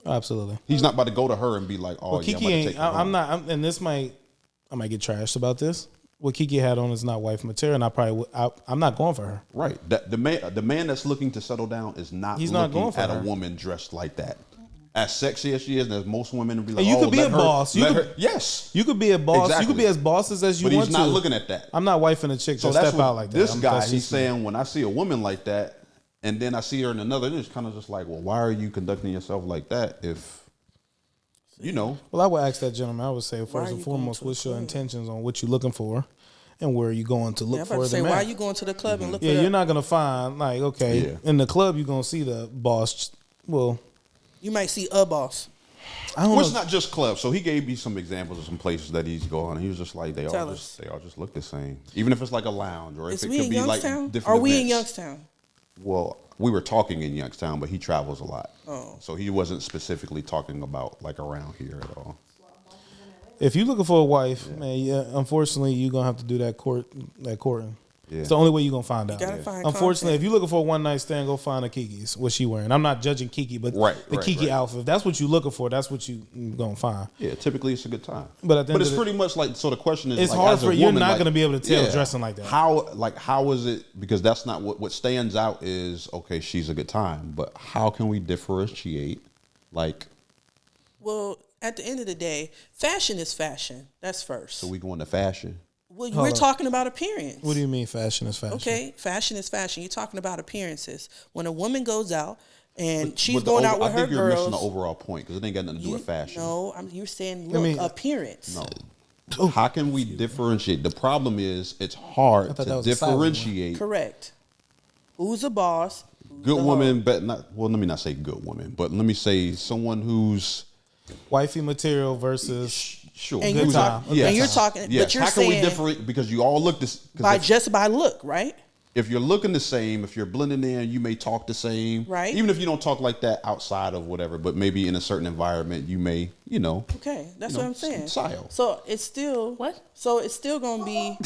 Absolutely. He's not about to go to her and be like, oh, Keke ain't. I'm not. And this I might get trashed about this. What Keke had on is not wife material, and I'm not going for her. Right. The man that's looking to settle down is not. He's not going for a woman dressed like that. As sexy as she is, and as most women would be like, and you could be a boss. Yes. You could be a boss. Exactly. You could be as bosses as you want to. But he's not looking at that. I'm not wifing a chick to step out like that. This guy, he's saying, when I see a woman like that, and then I see her in another, it's kind of just like, well, why are you conducting yourself like that if, you know. Well, I would ask that gentleman, I would say, first and foremost, what's your intentions on what you're looking for and where are you going to look for them at? Why are you going to the club and look for that? Yeah, you're not going to find, like, okay, in the club, you're going to see the boss. Well, you might see a boss. I don't Well, know. it's not just clubs. So he gave me some examples of some places that he's gone. He was just like, they all just look the same. Even if it's like a lounge or if it could be like different Are we in events. Youngstown? Well, we were talking in Youngstown, but he travels a lot. Oh. So he wasn't specifically talking about like around here at all. If you're looking for a wife, man, yeah, unfortunately, you're gonna have to do that courting. Yeah. It's the only way you're gonna find out. gotta find Unfortunately, content. if you're looking for a one night stand, go find a Kiki's. What she wearing? I'm not judging Keke, but the Keke outfit. If that's what you're looking for, that's what you gonna find. Yeah, typically it's a good time. But it's pretty much like, so the question is, it's like, hard as a for you're woman, not like, gonna be able to tell dressing like that. How is it? Because that's not what stands out is, okay, she's a good time, but how can we differentiate? Like, Well, at the end of the day, fashion is fashion. That's first. so we go into fashion. Well, we're talking about appearance. What do you mean fashion is fashion? Okay, fashion is fashion. You're talking about appearances. When a woman goes out and she's going out with her girls, I think you're missing the overall point because it ain't got nothing to do with fashion. No, you're saying look, appearance. No. How can we differentiate? The problem is it's hard to differentiate. Correct. Who's a boss? Good woman, but not. Well, let me not say good woman, but let me say someone who's wifey material versus sure. And you're talking. Yes. And you're talking. Yes. But you're how saying can we differentiate? Because you all look this by look, right? If you're looking the same, if you're blending in, you may talk the same. Right. Even if you don't talk like that outside of whatever, but maybe in a certain environment, you may, Okay, that's what I'm saying. Style. So it's still What? So it's still gonna be.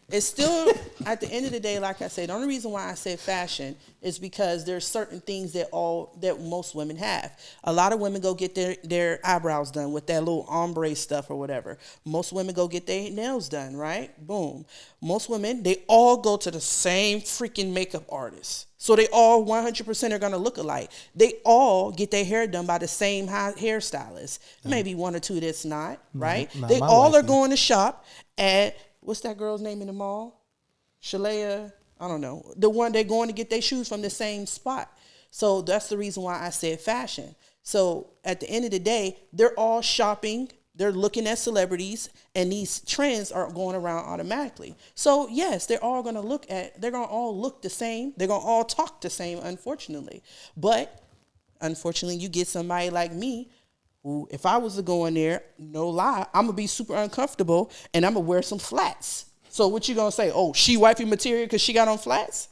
It's still at the end of the day, like I said, the only reason why I said fashion is because there's certain things that most women have. A lot of women go get their eyebrows done with that little ombre stuff or whatever. Most women go get their nails done, right? Boom. Most women, they all go to the same freaking makeup artist. So they all 100% are gonna look alike. They all get their hair done by the same hairstylist. Maybe one or two that's not, right? They all are going to shop at what's that girl's name in the mall? Shalea, I don't know. The one they're going to get their shoes from the same spot. So that's the reason why I said fashion. So at the end of the day, they're all shopping. They're looking at celebrities, and these trends are going around automatically. So yes, they're all going to all look the same. They're going to all talk the same, unfortunately. But unfortunately, you get somebody like me, who, if I was to go in there, no lie, I'm going to be super uncomfortable and I'm going to wear some flats. So what you going to say? Oh, she wifey material because she got on flats?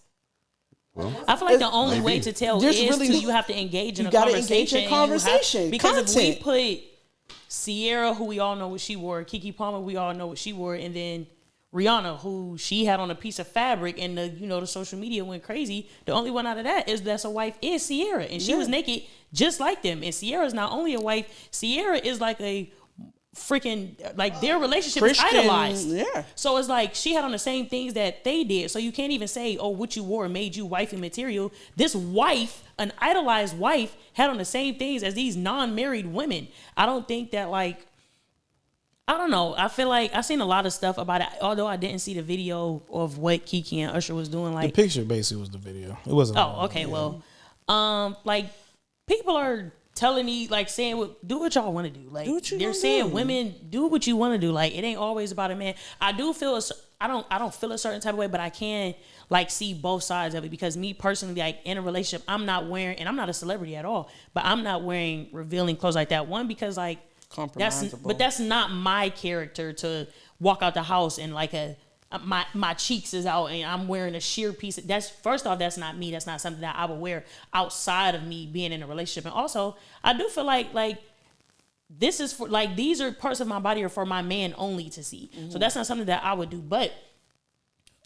Well, I feel like the only way to tell is you have to engage in a conversation. Because if we put Sierra, who we all know what she wore, Keke Palmer, we all know what she wore, and then Rihanna, who she had on a piece of fabric, and the social media went crazy. The only one out of that's a wife is Sierra, and she was naked just like them. And Sierra's not only a wife, Sierra is like a freaking, like, their relationship Christian, is idolized. Yeah. So it's like she had on the same things that they did. So you can't even say, oh, what you wore made you wifey material. This wife, an idolized wife, had on the same things as these non-married women. I don't think that, like, I don't know. I feel like I've seen a lot of stuff about it, although I didn't see the video of what Keke and Usher was doing. Like, the picture basically was the video. It wasn't. Oh, okay. Well, like, people are telling me, like, saying, do what y'all want to do. Like, they're saying, women, do what you want to do. Like, it ain't always about a man. I do feel I don't feel a certain type of way, but I can, like, see both sides of it, because me personally, like, in a relationship, I'm not wearing, and I'm not a celebrity at all, but I'm not wearing revealing clothes like that. One, because, like, that's not my character to walk out the house and, like, my cheeks is out and I'm wearing a sheer piece. That's, first off, that's not me. That's not something that I would wear outside of me being in a relationship. And also, I do feel like this is for, like, these are parts of my body are for my man only to see. Mm-hmm. So that's not something that I would do. But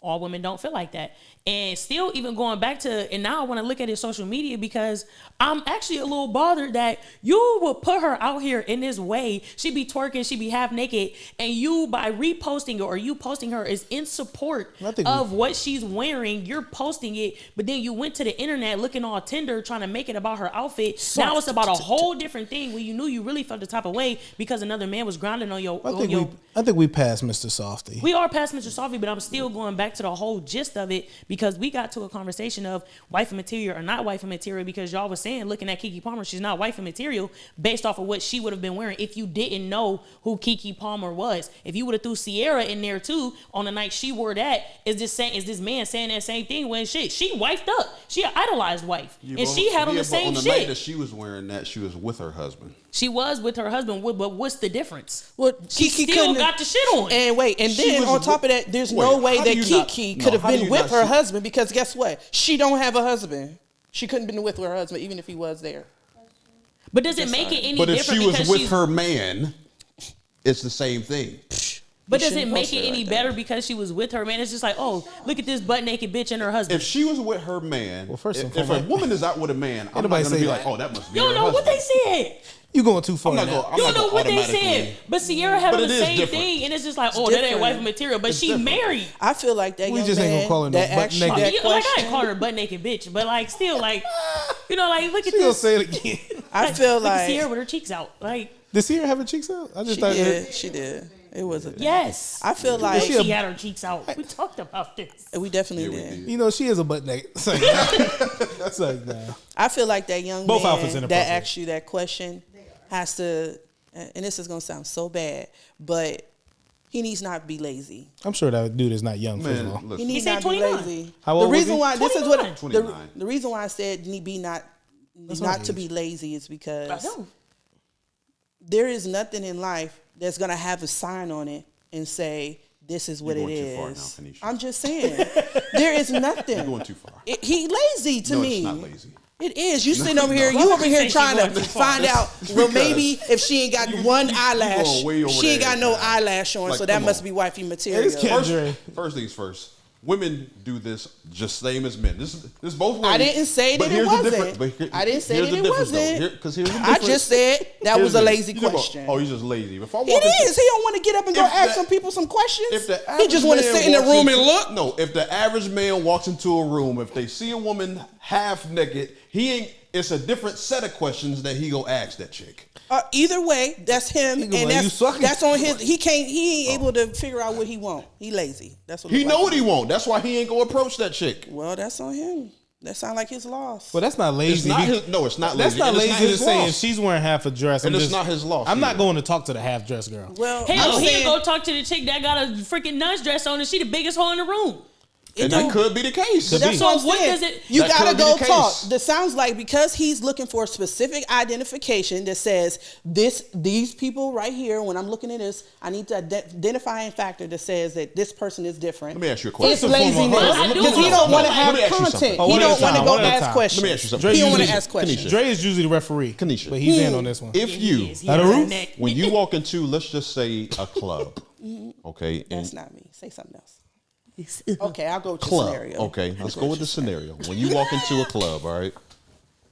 all women don't feel like that. And still, even going back to, and now I want to look at his social media, because I'm actually a little bothered that you will put her out here in this way. She be twerking, she be half naked, and you, by reposting her or you posting her, is in support of what she's wearing. You're posting it, but then you went to the internet looking all tender, trying to make it about her outfit. Now it's about a whole different thing when you knew you really felt the type of way because another man was grinding on your. I think we passed Mr. Softy. We are past Mr. Softy, but I'm still going back to the whole gist of it, because we got to a conversation of wife material or not wife material, because y'all was saying, looking at Keke Palmer, she's not wife material based off of what she would have been wearing if you didn't know who Keke Palmer was. If you would have threw Sierra in there too on the night she wore that, is this man saying that same thing when she wifed up? She an idolized wife, and she had on the same shit. On the night that she was wearing that, she was with her husband. She was with her husband, but what's the difference? Well, she Keke still got the shit on. And then on top of that, there's no way that Keke could have been with her husband because guess what? She don't have a husband. She couldn't have been with her husband even if he was there. But does it make it any different? But if she was with her man, it's the same thing. But does it make it any better because she was with her man? It's just like, oh, look at this butt naked bitch and her husband. If she was with her man, well, first if a woman is out with a man, I'm not going to be like, oh, that must be her husband. You don't know what they said. You going too far. You don't know what they said. But Sierra having the same thing, and it's just like, oh, that ain't wife material. But she married. I feel like that young just ain't gonna call her that no actually butt naked. Like I ain't calling her butt naked bitch, but like still like, you know, like look at She gonna this. say it again. I feel Look at like Sierra with her cheeks out. Like, did Sierra have her cheeks out? I just thought she did. It was a thing. yes. I feel like she had her cheeks out. We talked about this. we definitely did. You know, she is a butt naked. It's like, that's like, nah. I feel like that young Both man outfits that inappropriate. asked you that question has to, and this is gonna sound so bad, but he needs not be lazy. I'm sure that dude is not young. First of all, He needs said not be 29. lazy. How old the was reason he? why this is what 29. the reason why I said not to be lazy is because there is nothing in life that's gonna have a sign on it and say this is what it Too far now, is. Kanisha. I'm just saying there is nothing. You're going too far. He lazy to No, me. it's not lazy. It is. You sitting over here. You over here trying to find out. Well, maybe if she ain't got one eyelash, going way over she ain't there, got no man. eyelash on, Like, so that come must on. be wifey material. It's Kendra. First things first. Women do this just same as men. This both ways. I didn't say but that it here's the wasn't. difference. But I didn't say here's that the it difference, wasn't. though. Because here's the I difference. just said that was a lazy You go, question. oh, he's just lazy. If I walk It is. He don't want to get up and go If ask the- some people some questions. If the He just want to average sit in the man room walks and into- look. No, if the average man walks into a room, if they see a woman half naked, it's a different set of questions that he go ask that chick. Either way, that's him, gonna and let you suck it. that's on his. He ain't able to figure out what he want. He lazy. That's what He look know like. what he want. That's why he ain't gonna approach that chick. Well, that's on him. That sound like his loss. But that's not lazy. It's not his, no, it's not That's lazy. not And it's lazy to his say if loss. she's wearing half a dress. And I'm it's not his loss I'm not either. going to talk to the half dress girl. Well, Hell, I'm he'll saying, go talk to the chick that got a freaking nun's dress on and she the biggest hole in the room. And that could be the case. That's So what I'm what saying. does it- You That gotta could be go the talk. case. That sounds like because he's looking for a specific identification that says these people right here. When I'm looking at this, I need to identifying factor that says that this person is different. Let me ask you a It's question. laziness I do because he know. don't want to Let have me ask you content. something. Oh, He one at don't a want to time, go one at a ask time. questions. Let me ask you something. He don't want to Kanisha, ask questions. Kanisha. Dre is usually the referee. Kanisha. But he's in on this one. If He you, is. He Out of has a roof? neck. when you walk into, let's just say a club, okay, and That's not me. Say something else. Okay, I'll go with your club. scenario. Okay, let's go with the scenario. When you walk into a club, all right.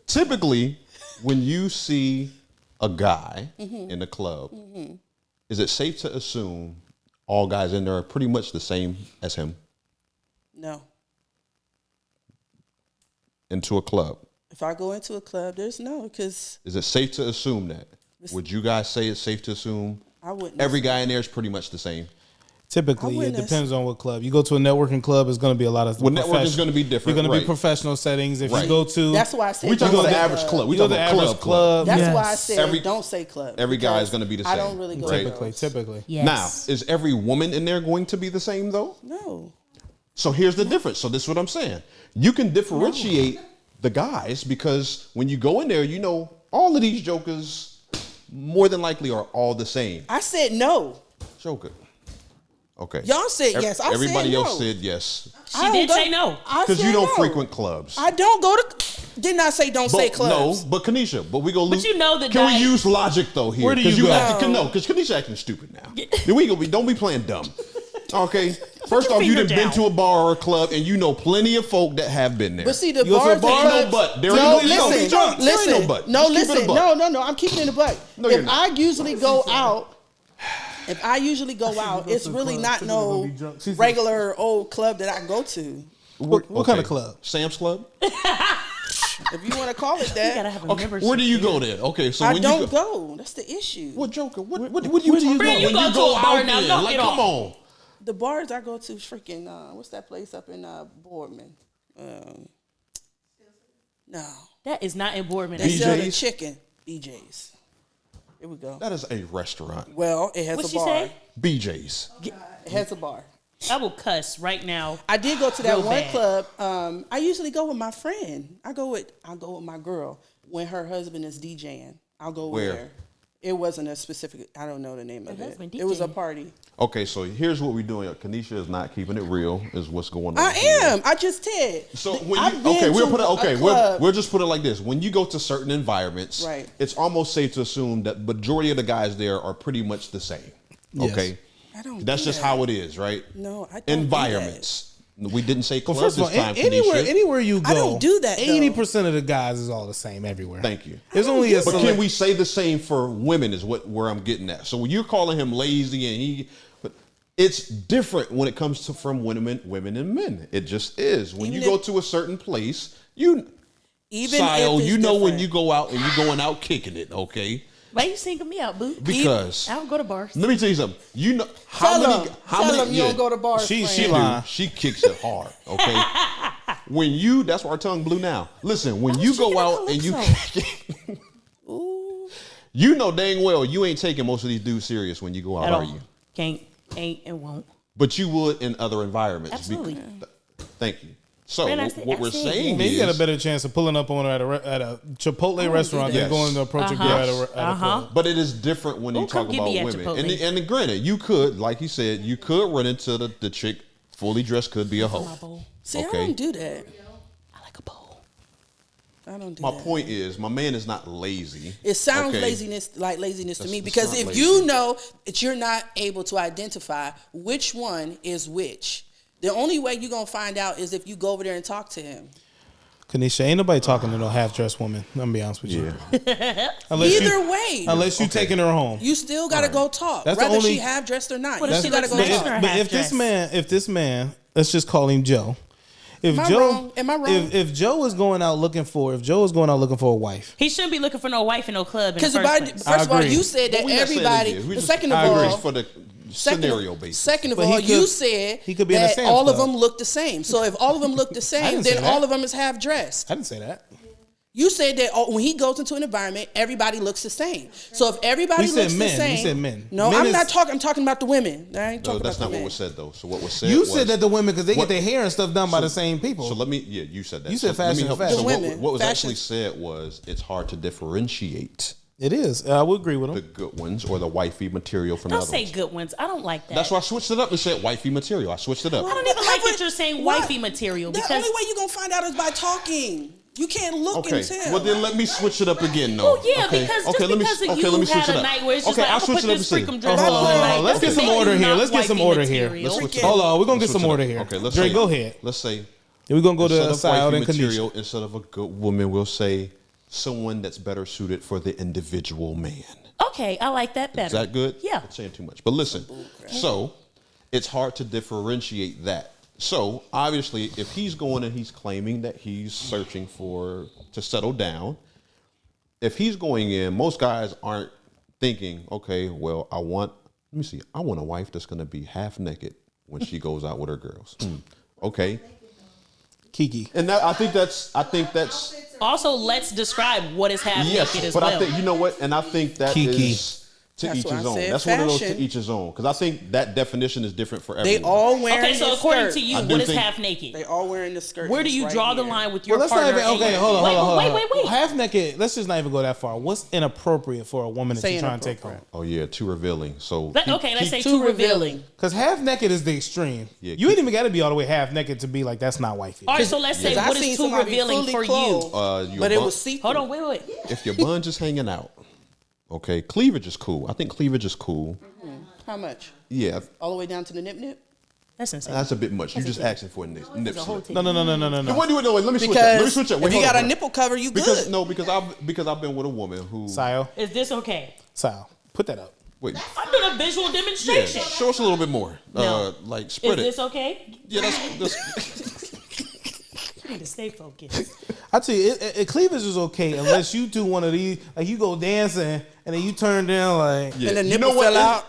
Typically, when you see a guy in the club, is it safe to assume all guys in there are pretty much the same as him No. into a club? If I go into a club, there's no because Is it safe to assume that? Would you guys say it's safe to assume I wouldn't. every guy in there is pretty much the same? Typically, I it witnessed- depends on what club. You go to a networking club, it's going to be a lot of Well, networking is professional- going to be different. You're going to right. be professional settings. If Right. you go to That's why I said We talking don't about the say average club. club. We you go talking to the about average club. club. That's why I yes. said don't say club. every guy because is gonna be the I same, don't really go right? to Typically, those. typically. Yes. Now, is every woman in there going to be the same though? No. So here's the difference. So this is what I'm saying. You can differentiate the guys because when you go in there, you know all of these jokers more than likely are all the same. I said no. Joker. Okay. Y'all said yes. I Everybody said else no. said yes. She did say no. Because you don't frequent clubs. I don't go to. Didn't I say don't say clubs? No, but Kanisha, but we go. But you know the Can guy- we use logic though here? Where do you go? Because Kanisha acting stupid now. Then we don't be playing dumb. Okay. First your off, you finger done been down. to a bar or a club, and you know plenty of folk that have been there. But see, the You go to bars a bar, and no clubs. butt. There No, ain't no- listen, there ain't listen. no butt. No, Just keep it a listen. buck. No. I'm keeping it a buck. No, you're If not. I usually go out, it's really not no regular old club that I go to. What kind of club? Sam's Club. If you want to call it You gotta that, have a membership. Where do you go then? Okay, so I when don't you go. That's the issue. What Joker? What do you talking Bro, about? you When go you to a bar out now, there, knock like, it come off. on. The bars I go to is freaking what's that place up in Boardman? No, That is not in Boardman. they sell the BJ's? chicken. BJ's. Here we go. That is a restaurant. Well, it has What'd a she bar. say? BJ's. It has a bar. I will cuss right now. I did go to that Real one bad. club. I usually go with my friend. I go with my girl when her husband is DJing. I'll go Where? with her. It wasn't a specific. I don't know the name of it. It was a party. Okay, so here's what we're doing. Kanisha is not keeping it real. Is what's going on. I am. I just did. So when we'll just put it like this: when you go to certain environments, right, it's almost safe to assume that majority of the guys there are pretty much the same. Yes. Okay, that's just how it is, right? No, I don't. Environments. We didn't say club first of all, this time. Anywhere you go, I don't do that. 80% of the guys is all the same everywhere. Thank you. There's only a. But can we say the same for women? Is where I'm getting at. So when you're calling him lazy but it's different when it comes to from women and men. It just is. When you go to a certain place, when you go out and you're going out kicking it, okay? Why you singling me out, boo? Because I don't go to bars. Let me tell you something. You know how many you don't go to bars. She kicks it hard. Okay. That's why our tongue blue now. Listen, when you go out and you you know dang well you ain't taking most of these dudes serious when you go out, are you? Can't, ain't, and won't. But you would in other environments. Absolutely. Thank you. So what we're saying is, you got a better chance of pulling up on her at a Chipotle restaurant than going to approach a girl at a club. But it is different when you talk about women. And granted, you could, like you said, you could run into the chick fully dressed, could be a hoe. See, I don't do that. I like a bowl. I don't do my that. point is, my man is not lazy. It sounds laziness to me because if you know that you're not able to identify which one is which. The only way you're going to find out is if you go over there and talk to him. Kanisha, ain't nobody talking to no half-dressed woman. I'm going to be honest with you. Either way. Unless you're taking her home. You still got to go talk. That's whether she half-dressed or not. You still got to go talk. But if this man, let's just call him Joe. Am I wrong? If Joe is going out looking for a wife. He shouldn't be looking for no wife in no club in the first place. First of all, you said that everybody, second of all, for the scenario basis. Second of all, you said that all of them look the same. So if all of them look the same, then all of them is half dressed. I didn't say that. You said that when he goes into an environment, everybody looks the same. So if everybody looks the same, you said men. No, I'm not talking. I'm talking about the women. I ain't talking that's about not what was said though. So what was said? You said that the women because they get their hair and stuff done by the same people. So you said that. You said fashion. So what was actually said was it's hard to differentiate. It is. I would agree with him. The good ones or the wifey material from the other ones. Don't say good ones. I don't like that. That's why I switched it up and said wifey material. I switched it up. I don't even like that you're saying wifey material. The only way you're going to find out is by talking. You can't look and tell. Well, then let me switch it up again, though. Oh, yeah, because let me switch it up. Night where it's just like, I'm going to put this freakum dress on. Let's get some order here. Hold on. We're going to get some order here. Okay, Dre, go ahead. Let's say. We're going to go to Sile and material. Instead of a good woman, we'll say someone that's better suited for the individual man. Okay, I like that better. Is that good? Yeah. I'm saying too much. But listen, so it's hard to differentiate that. So obviously, if he's going and he's claiming that he's searching to settle down, if he's going in, most guys aren't thinking, okay, well, I want a wife that's going to be half naked when she goes out with her girls. Okay. Keke. And I think that's also, let's describe what is half naked as well. But I think, you know what? And I think that is to each his own. That's one of those to each his own. Because I think that definition is different for everyone. They all wearing Okay, so according to you, what is half naked? They all wearing the skirt. Where do you draw the line with your partner? Hold on. Wait. Half naked, let's just not even go that far. What's inappropriate for a woman that you're trying to take home? Oh, yeah, too revealing. So let's say too revealing. Because half naked is the extreme. Yeah, you ain't even got to be all the way half naked to be like, that's not wifey. All right, so let's say what is too revealing for you? But it was secret. Hold on, wait. If your bun's just hanging out. Okay, cleavage is cool. I think cleavage is cool. Mm-hmm. How much? Yeah. All the way down to the nip? That's insane. That's a bit much. You're just asking for a nip slip. No. Wait, let me switch up. If you got a nipple cover, you good. Because I've been with a woman who. Sile. Is this okay? Sile, put that up. Wait. I'm doing a visual demonstration. Yeah, show us a little bit more. No. Spread it. Is this okay? Yeah, that's I need to stay focused. I tell you, cleavage is okay unless you do one of these, like you go dancing and then you turn down like, and the nipple fell out.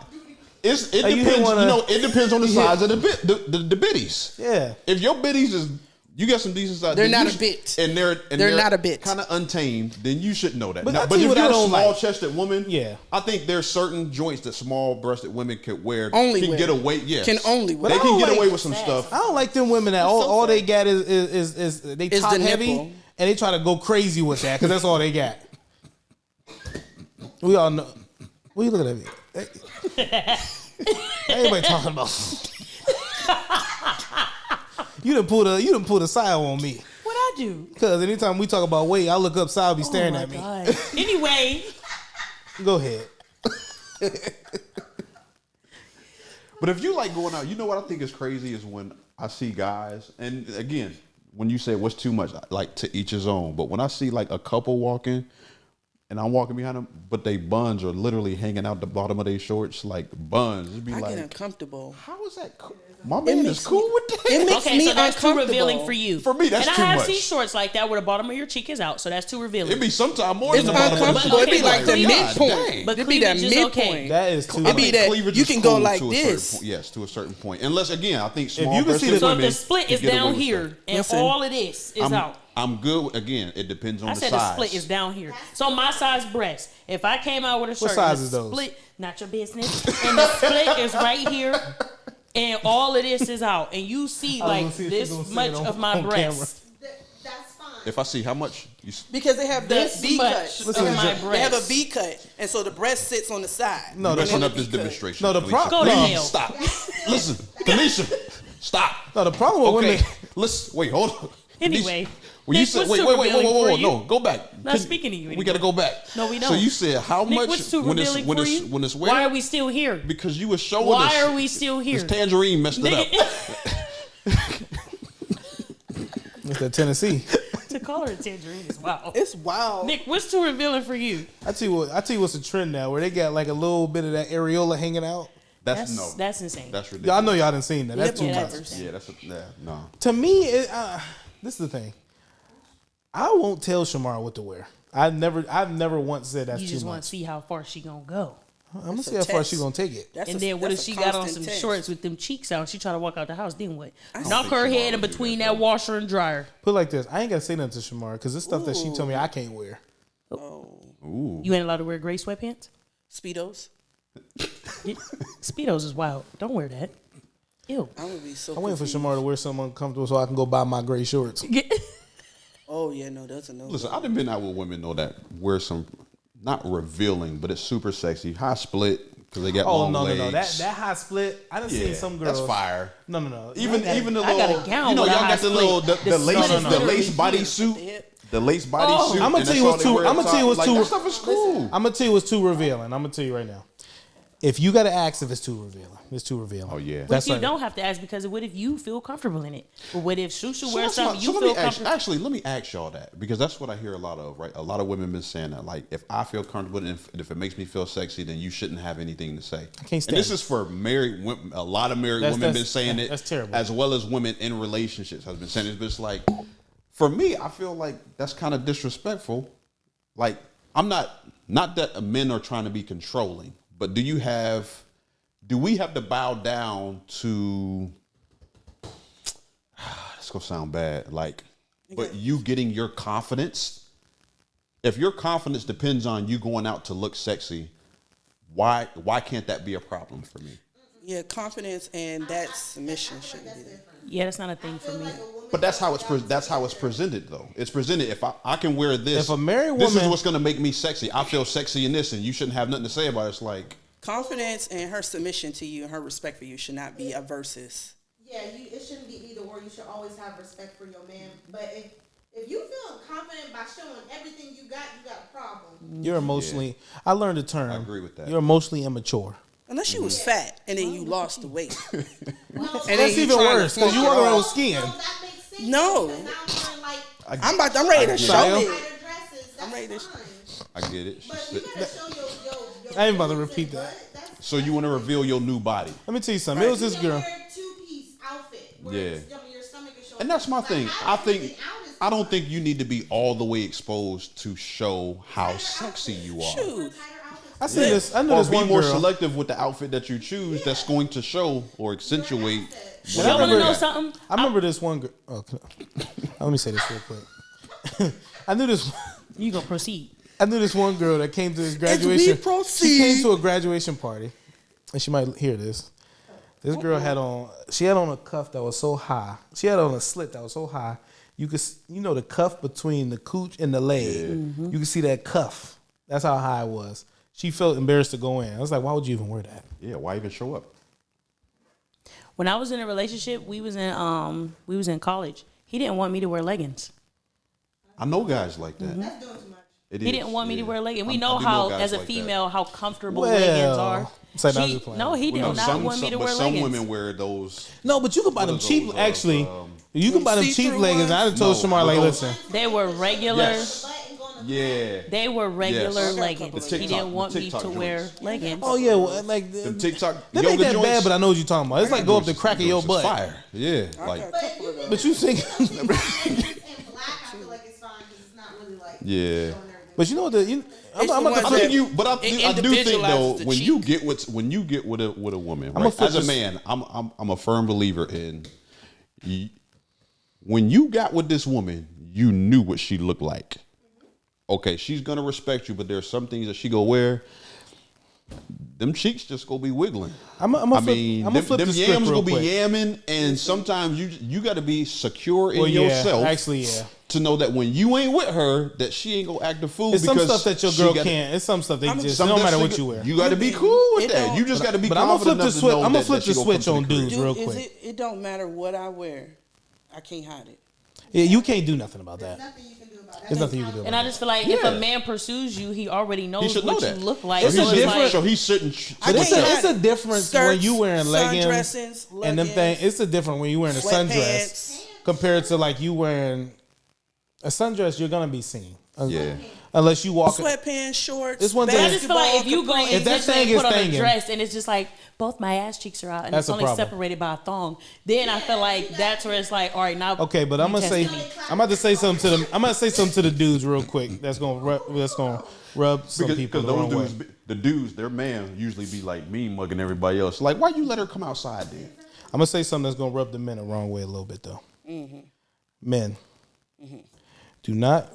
It depends. It depends on the size of the bitties. Yeah. If your bitties is, you got some decent size. They're not a bit. And they're not a bit. Kind of untamed. Then you should know that. But if you're a small-chested woman, yeah, I think there's certain joints that small-breasted women could wear. Get away. Yes. Can only wear. They can get away with some stuff. I don't like them women that all they got is they top heavy and they try to go crazy with that because that's all they got. We all know. What are you looking at me? Anybody talking about? You done pull the side on me. What I do? Because anytime we talk about weight, I look up, Sal be staring at me. God. Anyway. Go ahead. But if you like going out, you know what I think is crazy is when I see guys, and again, when you say what's too much, like to each his own. But when I see like a couple walking, and I'm walking behind them, but they buns are literally hanging out the bottom of their shorts like buns. It'd be I like, get uncomfortable. how is that cool? My man is cool with that. It makes Okay, me so that's too uncomfortable. revealing for you. For me, that's and too I have much. seen shorts like that where the bottom of your cheek is out, so that's too revealing. It'd be sometimes more It's than the bottom of the uncomfortable. cheek. It'd be like the cleavage. midpoint. But It'd be that cleavage is okay. midpoint. That is too It'd be much. that Cleavage you is can go cool like to a certain this. point. Yes, to a certain point. Unless again, I think small you can see breasted the- So if women the split can is get away down with here stuff. and Listen, all of this is out. I'm good. Again, it depends on I the said size. the split is down here. So my size breast. If I came out with a shirt, size and is the those? split, not your business, and the split is right here, and all of this is out, and you see like gonna see if this you gonna see much it on- of my on breast. That's fine. If I see how much, Because they have the This V much cut. of my They have a breast. V cut, and so the breast sits on the side. No, you're the messing pro- up this V-cut. demonstration. No, the Kalisha. pro- Go to no. hell. Stop. Listen, Kalisha, stop. No, the problem with Okay, women. let's wait. Hold on. Anyway, When you Nick, said what's wait, too wait, wait, whoa, revealing whoa, for whoa, you? no, go back. Not speaking to you We got to go back. No, we So don't. you said how Nick, much what's too when it's revealing when for it's you? when it's where? Why are we still here? Because you were showing us. Why are we still here? This tangerine messed it up. Nigga, It's that Tennessee. to call her a tangerine is wild. It's wild. Nick, what's too revealing for you? I tell you what's a trend now where they got like a little bit of that areola hanging out. That's no. That's insane. That's Y'all ridiculous. know y'all done seen that. That's too Nipple much. covers. Yeah, that's no. To me, this is the thing. I won't tell Shamar what to wear. I've never once said that's You too just want much. to see how far she gonna go. I'm gonna That's see a how far test. she gonna take it. That's And a- then what if that's a she got on constant some test. shorts with them cheeks out? She try to walk out the house. Then what? don't Knock think her Shamar head in would do between that, that though. washer and dryer. Put it like this. I ain't gotta say nothing to Shamar because this stuff that she told me I can't wear. Ooh. You ain't allowed to wear gray sweatpants. Speedos. Speedos is wild. Don't wear that. Ew. I'm gonna be so. I'm waiting for confused. Shamar to wear something uncomfortable so I can go buy my gray shorts. Oh yeah, no, that's a no. Listen, I've been out with women though that wear some not revealing, but it's super sexy. High split because they got Oh long no, legs. that high split. I done yeah, seen some girls. that's fire. No. Even got a- even the I got a little, gown you know, with a y'all high got the little split. the The lace split is the literally lace body here. suit. The lace body Oh. suit. I'ma and tell you that's what's all they too- wear at I'ma the tell you top. what's like, too- That stuff is cool. I'm gonna tell you what's too revealing. I'm gonna tell you right now. If you gotta ask if it's too revealing, it's too revealing. Oh, yeah. But That's you right. don't have to ask because what if you feel comfortable in it? But what if Shusha So wears that's something my- you so let feel me ask, comfortable? actually, let me ask y'all that because that's what I hear a lot of, right? A lot of women been saying that, like, if I feel comfortable and if it makes me feel sexy, then you shouldn't have anything to say. I can't stand And this it. is for married women. A lot of married That's- women been that's- saying it. that's terrible. As well as women in relationships has been saying it. It's just like, for me, I feel like that's kind of disrespectful. Like, I'm not that men are trying to be controlling, but do we have to bow down to? It's gonna sound bad, like, but you getting your confidence. If your confidence depends on you going out to look sexy, why can't that be a problem for me? Yeah, confidence and that submission shouldn't be there. Yeah, that's not a thing for me. But that's how it's presented though. It's presented. If I can wear this, If a married this is woman- what's gonna make me sexy. I feel sexy in this, and you shouldn't have nothing to say about it. It's like, Confidence and her submission to you and her respect for you should not be a versus. Yeah, it shouldn't be either or. You should always have respect for your man. But if you feel confident by showing everything you got a problem. You're emotionally. I learned a term. I agree with that. You're emotionally immature. Unless you was fat and then you lost the weight. No, And That's then you even trying to worse because you flaunt walk it around off. with skin. No, that makes sense. No. Because now I'm wearing, like, I'm ready to show Child. it. tighter dresses. That's I'm ready to- fine. I get it. But you gotta show your I ain't about to boobs repeat and that. butt. That's So you want to reveal your new body? Let me tell you something. It was You this can girl. wear a two-piece outfit. Where Yeah. your stomach is showing. And that's my Like, thing. having I think everything out is I don't fine. think you need to be all the way exposed to show how sexy you are. Shoot. Tighter outfits. I see this. I know Or this be one more girl. selective with the outfit that you choose that's going to show or accentuate. But I Y'all want to remember- know something? I remember this one girl. Oh, let me say this real quick. I knew this. You gonna proceed? I knew this one girl that came to this graduation. proceed. She came to a graduation party, and she might hear this. This girl had on. She had on a cuff that was so high. She had on a slit that was so high. You could, the cuff between the cooch and the leg. You could see that cuff. That's how high it was. she felt embarrassed to go in. I was like, why would you even wear that? Yeah, why even show up? When I was in a relationship, we was in college. He didn't want me to wear leggings. I know guys like that. Mm-hmm. That's doing too much. He didn't want me to wear leggings. We I know do how, guys as a like female, how comfortable Well, leggings are. it's like, I'm just playing. No, he did not want me to wear some leggings. women wear those. No, but you can buy them What are cheap. those, Actually, you can buy them cheap see-through leggings. I done told No, somebody, like, those- listen. They were regular. Yes. Button going to Yeah. They were regular Yes. leggings. The He TikTok- didn't want the me TikTok to wear joints. leggings. Oh yeah, well, like The TikTok that ain't yoga that joints. bad, but I know what you're talking about. It's like go up the crack of your butt. Fire. Yeah. Like. But you think, in black, I feel like it's fine because it's not really like Yeah. showing everything. but you know what? I'm It's about the to ones I flip. think you, but I do think though individualizes the when cheek. you get with a woman, I'ma right? flip As a this- man, I'm a firm believer in when you got with this woman, you knew what she looked like. Okay, she's gonna respect you, but there's some things that she go wear. Them cheeks just gonna be wiggling. I'm I mean, I'm them, flip them the script yams real gonna be quick. yamming, and sometimes you got to be secure in Well, yeah, yourself. actually, yeah. To know that when you ain't with her, that she ain't gonna act a fool. It's some because stuff that your she girl gotta- can't. It's some stuff they just some no that matter she what got- you wear. You got to be cool with It that. don't- You just got to be But I'm gonna confident flip the enough to switch. know I'm gonna that- flip that the she gonna switch come on to the crib. dudes real Is quick. it don't matter what I wear. I can't hide it. Yeah, you can't do nothing about that. Nothing you can do about it. There's nothing you can do. And About I just feel like if a man pursues you, he already He knows should know what that. you look like. It's So a different- like, So he shouldn't. I But can't it's a hide it. difference when Skirts, you wearing leggings sundresses, and them leggings, thing. It's a different when you wearing a sundress sweatpants. compared to like you wearing a sundress. You're gonna be seen. Yeah. Unless you walk. Sweatpants, shorts. It's one thing- But I just feel like if you go capris. If that intentionally thing is put on thangin'. a dress and it's just like both my ass cheeks are out and That's it's a only problem. separated by a thong, then I feel like that's where it's like, all right, now. Okay, but I'm you gonna say tested me. I'm about to say something to them. I'm gonna say something to the dudes real quick. That's gonna rub some people the those wrong way. dudes, the dudes, their man usually be like me mugging everybody else. Like, why you let her come outside then? I'm gonna say something that's gonna rub the men the wrong way a little bit though. Men, do not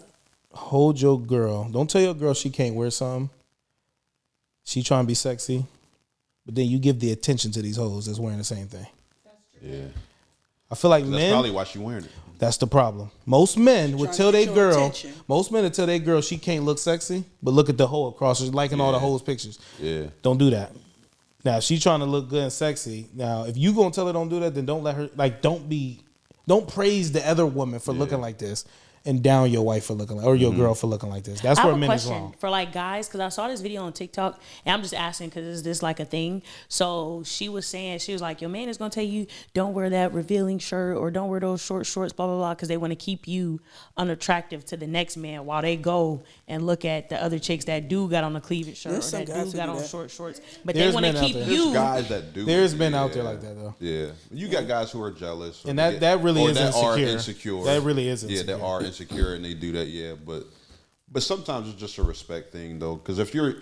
hold your girl. Don't tell your girl she can't wear something. She trying to be sexy, but then you give the attention to these hoes that's wearing the same thing. Yeah, I feel like that's men. probably why she wearing it. That's the problem. Most men would Trying tell to their get your girl. attention. Most men would tell their girl she can't look sexy, but look at the hoe across her, liking all the hoes pictures. Yeah. Don't do that. Now, if she trying to look good and sexy. Now, if you gonna tell her don't do that, then don't let her. Like, don't praise the other woman for looking like this, and down your wife for looking like, or your girl for looking like this. That's I where have a men is question wrong. for like guys because I saw this video on TikTok and I'm just asking because is this like a thing? So she was like, your man is gonna tell you don't wear that revealing shirt or don't wear those short shorts, blah blah blah, because they want to keep you unattractive to the next man while they go and look at the other chicks that do got on a cleavage shirt There's or some that guys do who got do on that. short shorts, but There's they want men to out keep there. There's you. guys that do. There's it, men out yeah. there like that though. Yeah, you got guys who are jealous, or And they that really or is that are insecure. insecure. That really is Yeah, insecure. that are insecure and they do that. Yeah, but sometimes it's just a respect thing though, because if you're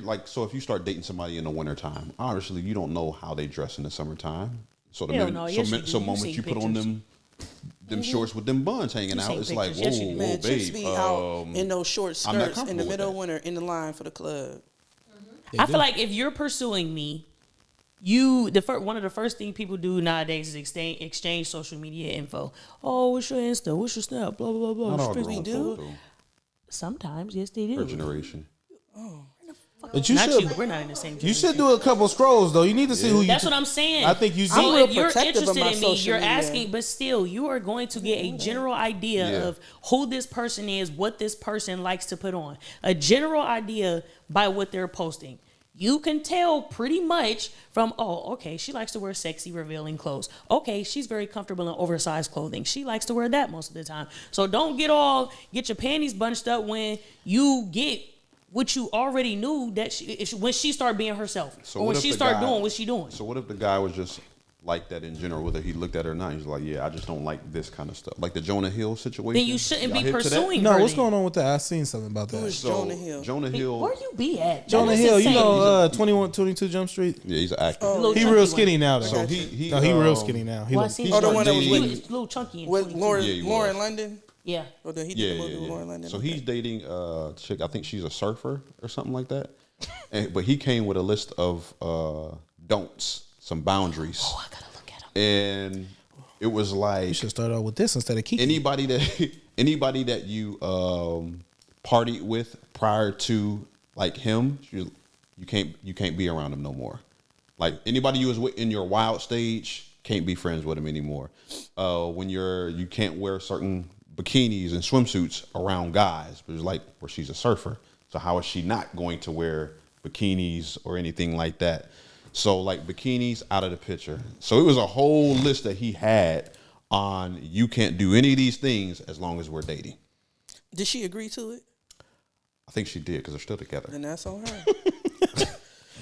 like, so if you start dating somebody in the wintertime, obviously you don't know how they dress in the summertime. So the Hell minute, no, so, yes, min- you do. so You moment seen you put on pictures. them shorts with them buns hanging out, seen it's like, pictures. Yes, you whoa, do. whoa, Man, chicks babe. be out in those short I'm not skirts in the comfortable with middle of that. winter in the line for the club. I feel like if you're pursuing me, one of the first things people do nowadays is exchange social media info. Oh, what's your Insta? What's your Snap? Blah blah blah. Not all Strictly grown do. folk, though. Sometimes, yes, they Our do. generation. But you Not should. you. We're not in the same. You generation. should do a couple scrolls though. You need to see who you. That's what I'm saying. I think you. I'm So real if you're protective of interested my in me, social you're media. asking, but still, you are going to get a general idea Yeah. of who this person is, what this person likes to put on. A general idea by what they're posting. You can tell pretty much from, oh, okay, she likes to wear sexy, revealing clothes. Okay, she's very comfortable in oversized clothing. She likes to wear that most of the time. So don't get your panties bunched up when you get what you already knew that when she started being herself, So or what when if she the started guy- doing what she doing. So what if the guy was just like that in general, whether he looked at her or not? He's like, yeah, I just don't like this kind of stuff, like the Jonah Hill situation. Then you shouldn't Y'all be hip to that? pursuing No, her. what's then. going on with that? I seen something about that. is So Jonah Hill? Jonah Hill. Where you be at? Jonah That is Hill, you insane. know, 22 Jump Street. Yeah, he's an actor. Little He chunky real one. skinny now though. So he No, he real skinny now. He Well, I look, seen he Oh, the started one that was dating- with- He was a little chunky. in With 22. Lauren, Yeah, he Lauren was. London? Yeah. Oh, then he did the movie with yeah. Lauren London. So okay. he's dating a chick. I think she's a surfer or something like that. But he came with a list of don'ts, some boundaries, Oh, I gotta look at him. and it was like you should start out with this instead of Keke. anybody that you partied with prior to like him, you can't be around him no more. Like anybody you was with in your wild stage, can't be friends with him anymore. When you can't wear certain bikinis and swimsuits around guys, but it's like where she's a surfer. So how is she not going to wear bikinis or anything like that? So like bikinis out of the picture. So it was a whole list that he had on you can't do any of these things as long as we're dating. Did she agree to it? I think she did because they're still together. And that's on her.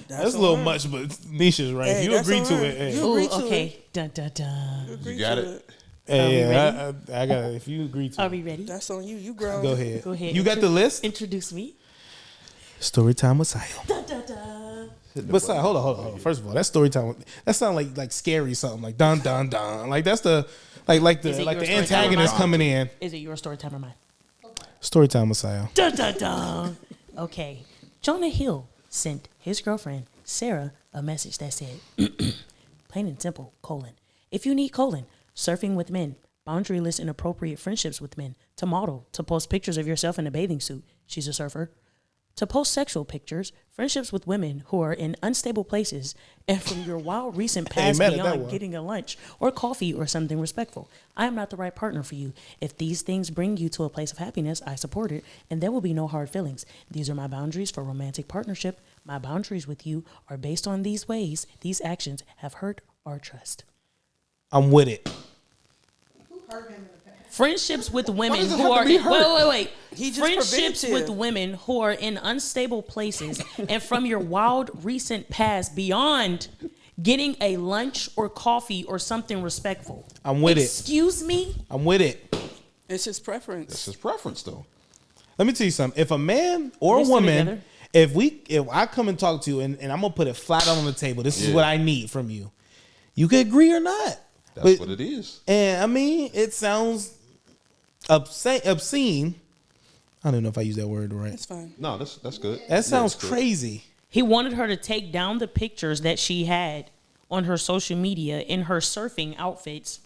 That's a little much, but Nisha's right. Hey, you agree to it. Hey. You agree to okay. it. Dun, dun, dun. You got it? Hey, I got it. If you agree to Are it. we ready? That's on you. You grown. Go ahead. Go ahead. You got the list? Introduce me. Story time with Sayo. Dun, dun, dun. But Sayo, hold on. First of all, that story time. That sounds like scary something. Like dun dun dun. Like that's the the antagonist coming in. Is it your story time or mine? Story time with Sayo. Dun, dun, dun. Okay. Jonah Hill sent his girlfriend, Sarah, a message that said, plain and simple, : if you need : surfing with men, boundaryless inappropriate friendships with men, to model, to post pictures of yourself in a bathing suit, she's a surfer, to post sexual pictures, friendships with women who are in unstable places, and from your wild recent past beyond getting a lunch or coffee or something respectful. I am not the right partner for you. If these things bring you to a place of happiness, I support it, and there will be no hard feelings. These are my boundaries for romantic partnership. My boundaries with you are based on these ways. These actions have hurt our trust. I'm with it. Who hurt him in the past? Friendships with women does it who have are to be hurt? wait. He just Friendships preventative. with women who are in unstable places and from your wild recent past beyond getting a lunch or coffee or something respectful. I'm with it. Excuse me? I'm with it. It's his preference. That's his preference though. Let me tell you something. If a man or a We're still woman, together. if I come and talk to you and I'm gonna put it flat on the table, this is what I need from you. You can agree or not. That's what it is. And I mean, it sounds obscene. I don't even know if I use that word right. It's fine. No, that's good. That sounds that's good. crazy. He wanted her to take down the pictures that she had on her social media in her surfing outfits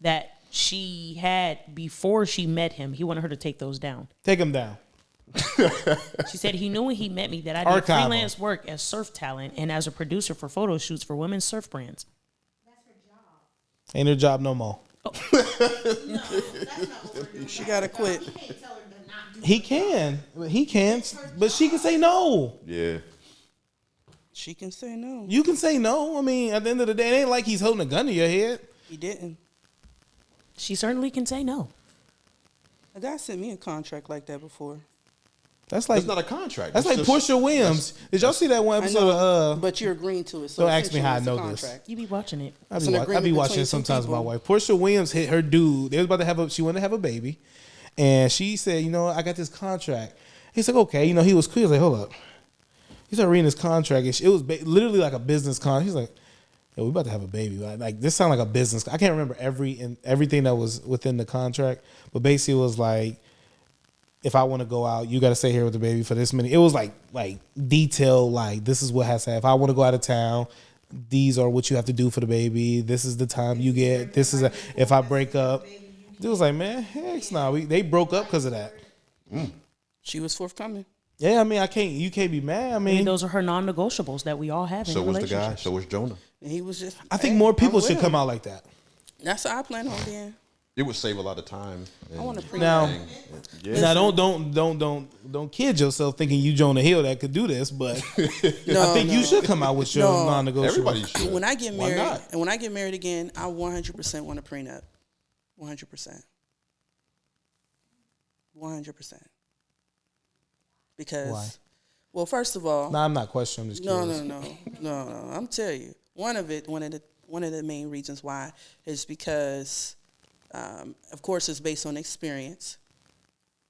that she had before she met him. He wanted her to take those down. Take them down. She said he knew when he met me that I did Archive 'em. freelance work as surf talent and as a producer for photo shoots for women's surf brands. Ain't her job no more. That's not what we're doing. She gotta quit. You can't tell her to not do He can, but she can say no. Yeah. She can say no. You can say no. I mean, at the end of the day, it ain't like he's holding a gun to your head. He didn't. She certainly can say no. A guy sent me a contract like that before. That's like It's not a contract. that's like just, Portia Williams. Did y'all see that one I episode know, of but you're agreeing to it. So don't ask me how I essentially know it's a this. contract. You be watching it. I It's be, an I agreement be watching between it two sometimes with my people. wife. Portia Williams hit her dude. They was about to she wanted to have a baby, and she said, I got this contract. He's like, okay, he was cool. He's like, hold up. He started reading his contract, and it was literally like a business contract. He's like, yo, we about to have a baby. Like this sounded like a business. I can't remember everything that was within the contract, but basically it was like, if I want to go out, you got to stay here with the baby for this many. It was like detail, like this is what has to happen. If I want to go out of town, these are what you have to do for the baby. This is the time you get. This is if I break up. It was like, man, heck no. They broke up because of that. She was forthcoming. Yeah, I mean, you can't be mad. I mean, Those are her non-negotiables that we all have in So a was the relationship. guy. So was Jonah. And he was just. I think hey, more people I'm with should him. come out like that. That's how I plan on being. It would save a lot of time. I want to pre. Now, Yeah. now don't kid yourself thinking you Jonah Hill that could do this, but No, I think you should come out with your No. non-negotiable. Everybody should. When I get Why married, not? and when I get married again, I 100% want a prenup. 100%. 100%. Because, Why? well, first of all, No, I'm not questioning. I'm just curious. no. I'm telling you, one of the main reasons why is because, of course, it's based on experience.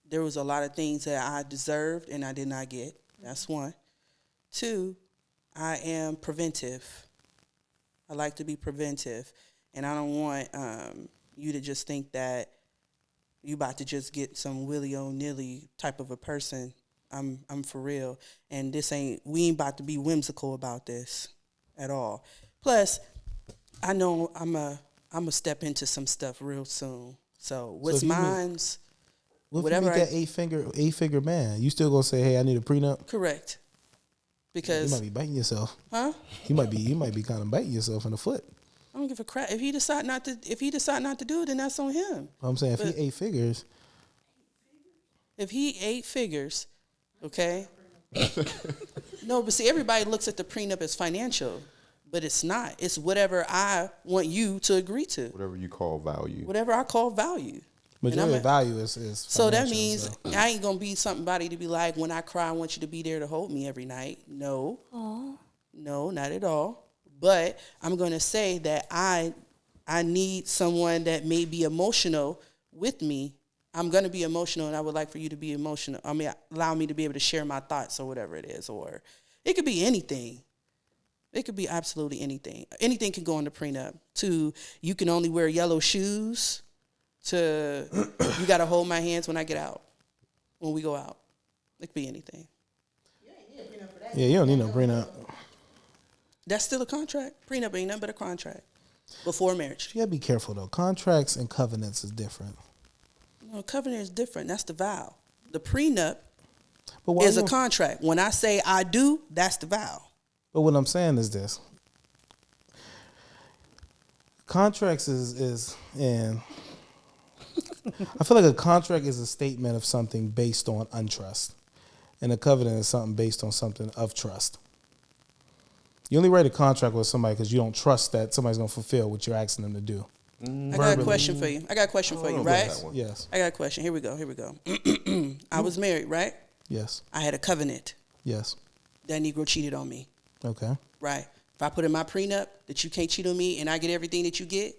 There was a lot of things that I deserved and I did not get. That's one. Two, I am preventive. I like to be preventive, and I don't want you to just think that you about to just get some Willie O'Nilly type of a person. I'm for real, and we ain't about to be whimsical about this at all. Plus, I know I'm a step into some stuff real soon. So what's if you mine's What whatever if you make that eight-figure man? You still gonna say, "Hey, I need a prenup"? Correct. Because you might be biting yourself. Huh? You might be kind of biting yourself in the foot. I don't give a crap. If he decide not to do it, then that's on him. I'm saying if he 8 figures. If he 8 figures, okay. No, but see, everybody looks at the prenup as financial, but it's not. It's whatever I want you to agree to. Whatever you call value. Whatever I call value. Majority of value is so that means I ain't gonna be somebody to be like, when I cry, I want you to be there to hold me every night. No. Aww. No, not at all. But I'm gonna say that I need someone that may be emotional with me. I'm gonna be emotional, and I would like for you to be emotional. I mean, allow me to be able to share my thoughts or whatever it is, or it could be anything. It could be absolutely anything. Anything can go in the prenup. To you can only wear yellow shoes. To you got to hold my hands when I get out, when we go out. It could be anything. You ain't need a prenup for that. Yeah, you don't need no prenup. That's still a contract. Prenup ain't nothing but a contract before marriage. You gotta be careful though. Contracts and covenants is different. No, covenant is different. That's the vow. The prenup is a contract. When I say I do, that's the vow. But what I'm saying is this: contracts is and. I feel like a contract is a statement of something based on untrust, and a covenant is something based on something of trust. You only write a contract with somebody because you don't trust that somebody's going to fulfill what you're asking them to do. I got a question for you. Right? Yes. I got a question. Here we go. I was married, right? Yes. I had a covenant. Yes. That Negro cheated on me. Okay. Right. If I put in my prenup that you can't cheat on me and I get everything that you get,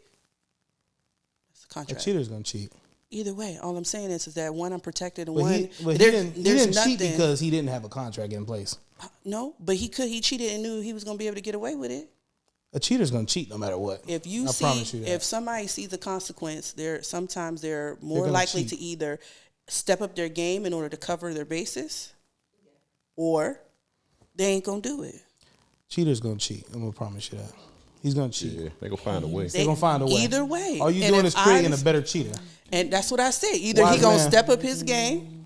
it's a contract. A cheater's going to cheat. Either way, all I'm saying is that one, I'm protected, and but one, he didn't cheat because he didn't have a contract in place. No, but he cheated and knew he was going to be able to get away with it. A cheater's going to cheat no matter what. If you if somebody sees the consequence, sometimes they're more likely to either step up their game in order to cover their bases, or they ain't going to do it. Cheater's going to cheat. I'm going to promise you that. He's going to cheat. Yeah, they're going to find a way. They're going to find a way. Either way. All you doing is creating a better cheater. And that's what I said. Either he going to step up his game.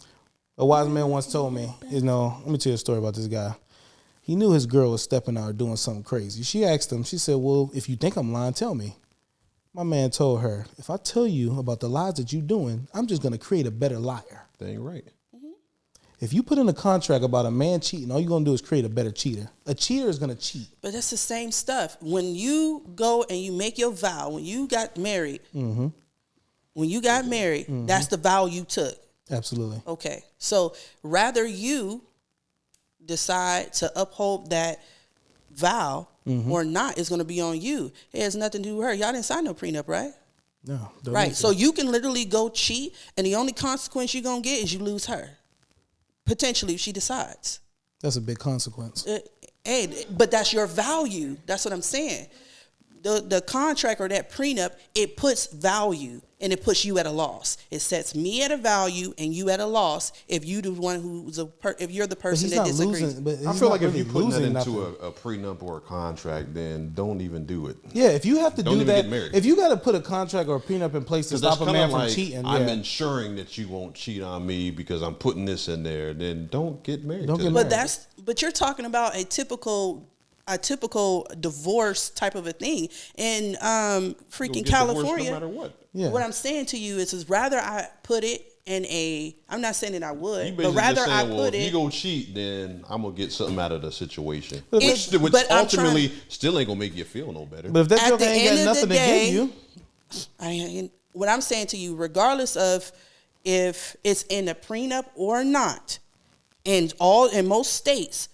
A wise man once told me, let me tell you a story about this guy. He knew his girl was stepping out or doing something crazy. She asked him, she said, well, if you think I'm lying, tell me. My man told her, if I tell you about the lies that you're doing, I'm just going to create a better liar. That ain't right. If you put in a contract about a man cheating, all you're going to do is create a better cheater. A cheater is going to cheat. But that's the same stuff. When you go and you make your vow, when you got married, that's the vow you took. Absolutely. Okay. So rather you decide to uphold that vow or not is going to be on you. It has nothing to do with her. Y'all didn't sign no prenup, right? No. Right. So you can literally go cheat, and the only consequence you're going to get is you lose her. Potentially, if she decides. That's a big consequence. But that's your value. That's what I'm saying. The contract or that prenup, it puts value and it puts you at a loss. It sets me at a value and you at a loss if you the one if you're the person that disagrees. I feel like if you put that into a prenup or a contract, then don't even do it. Yeah, if you have to do that, if you got to put a contract or a prenup in place to stop a man from cheating, I'm ensuring that you won't cheat on me because I'm putting this in there. Then don't get married. But you're talking about a typical divorce type of a thing in freaking California. No matter what. Yeah. What I'm saying to you is rather I put it in I'm not saying that I would, but rather I put it. If you go cheat, then I'm gonna get something out of the situation, which ultimately still ain't gonna make you feel no better. But if that joke ain't got nothing to give you, what I'm saying to you, regardless of if it's in a prenup or not, in most states,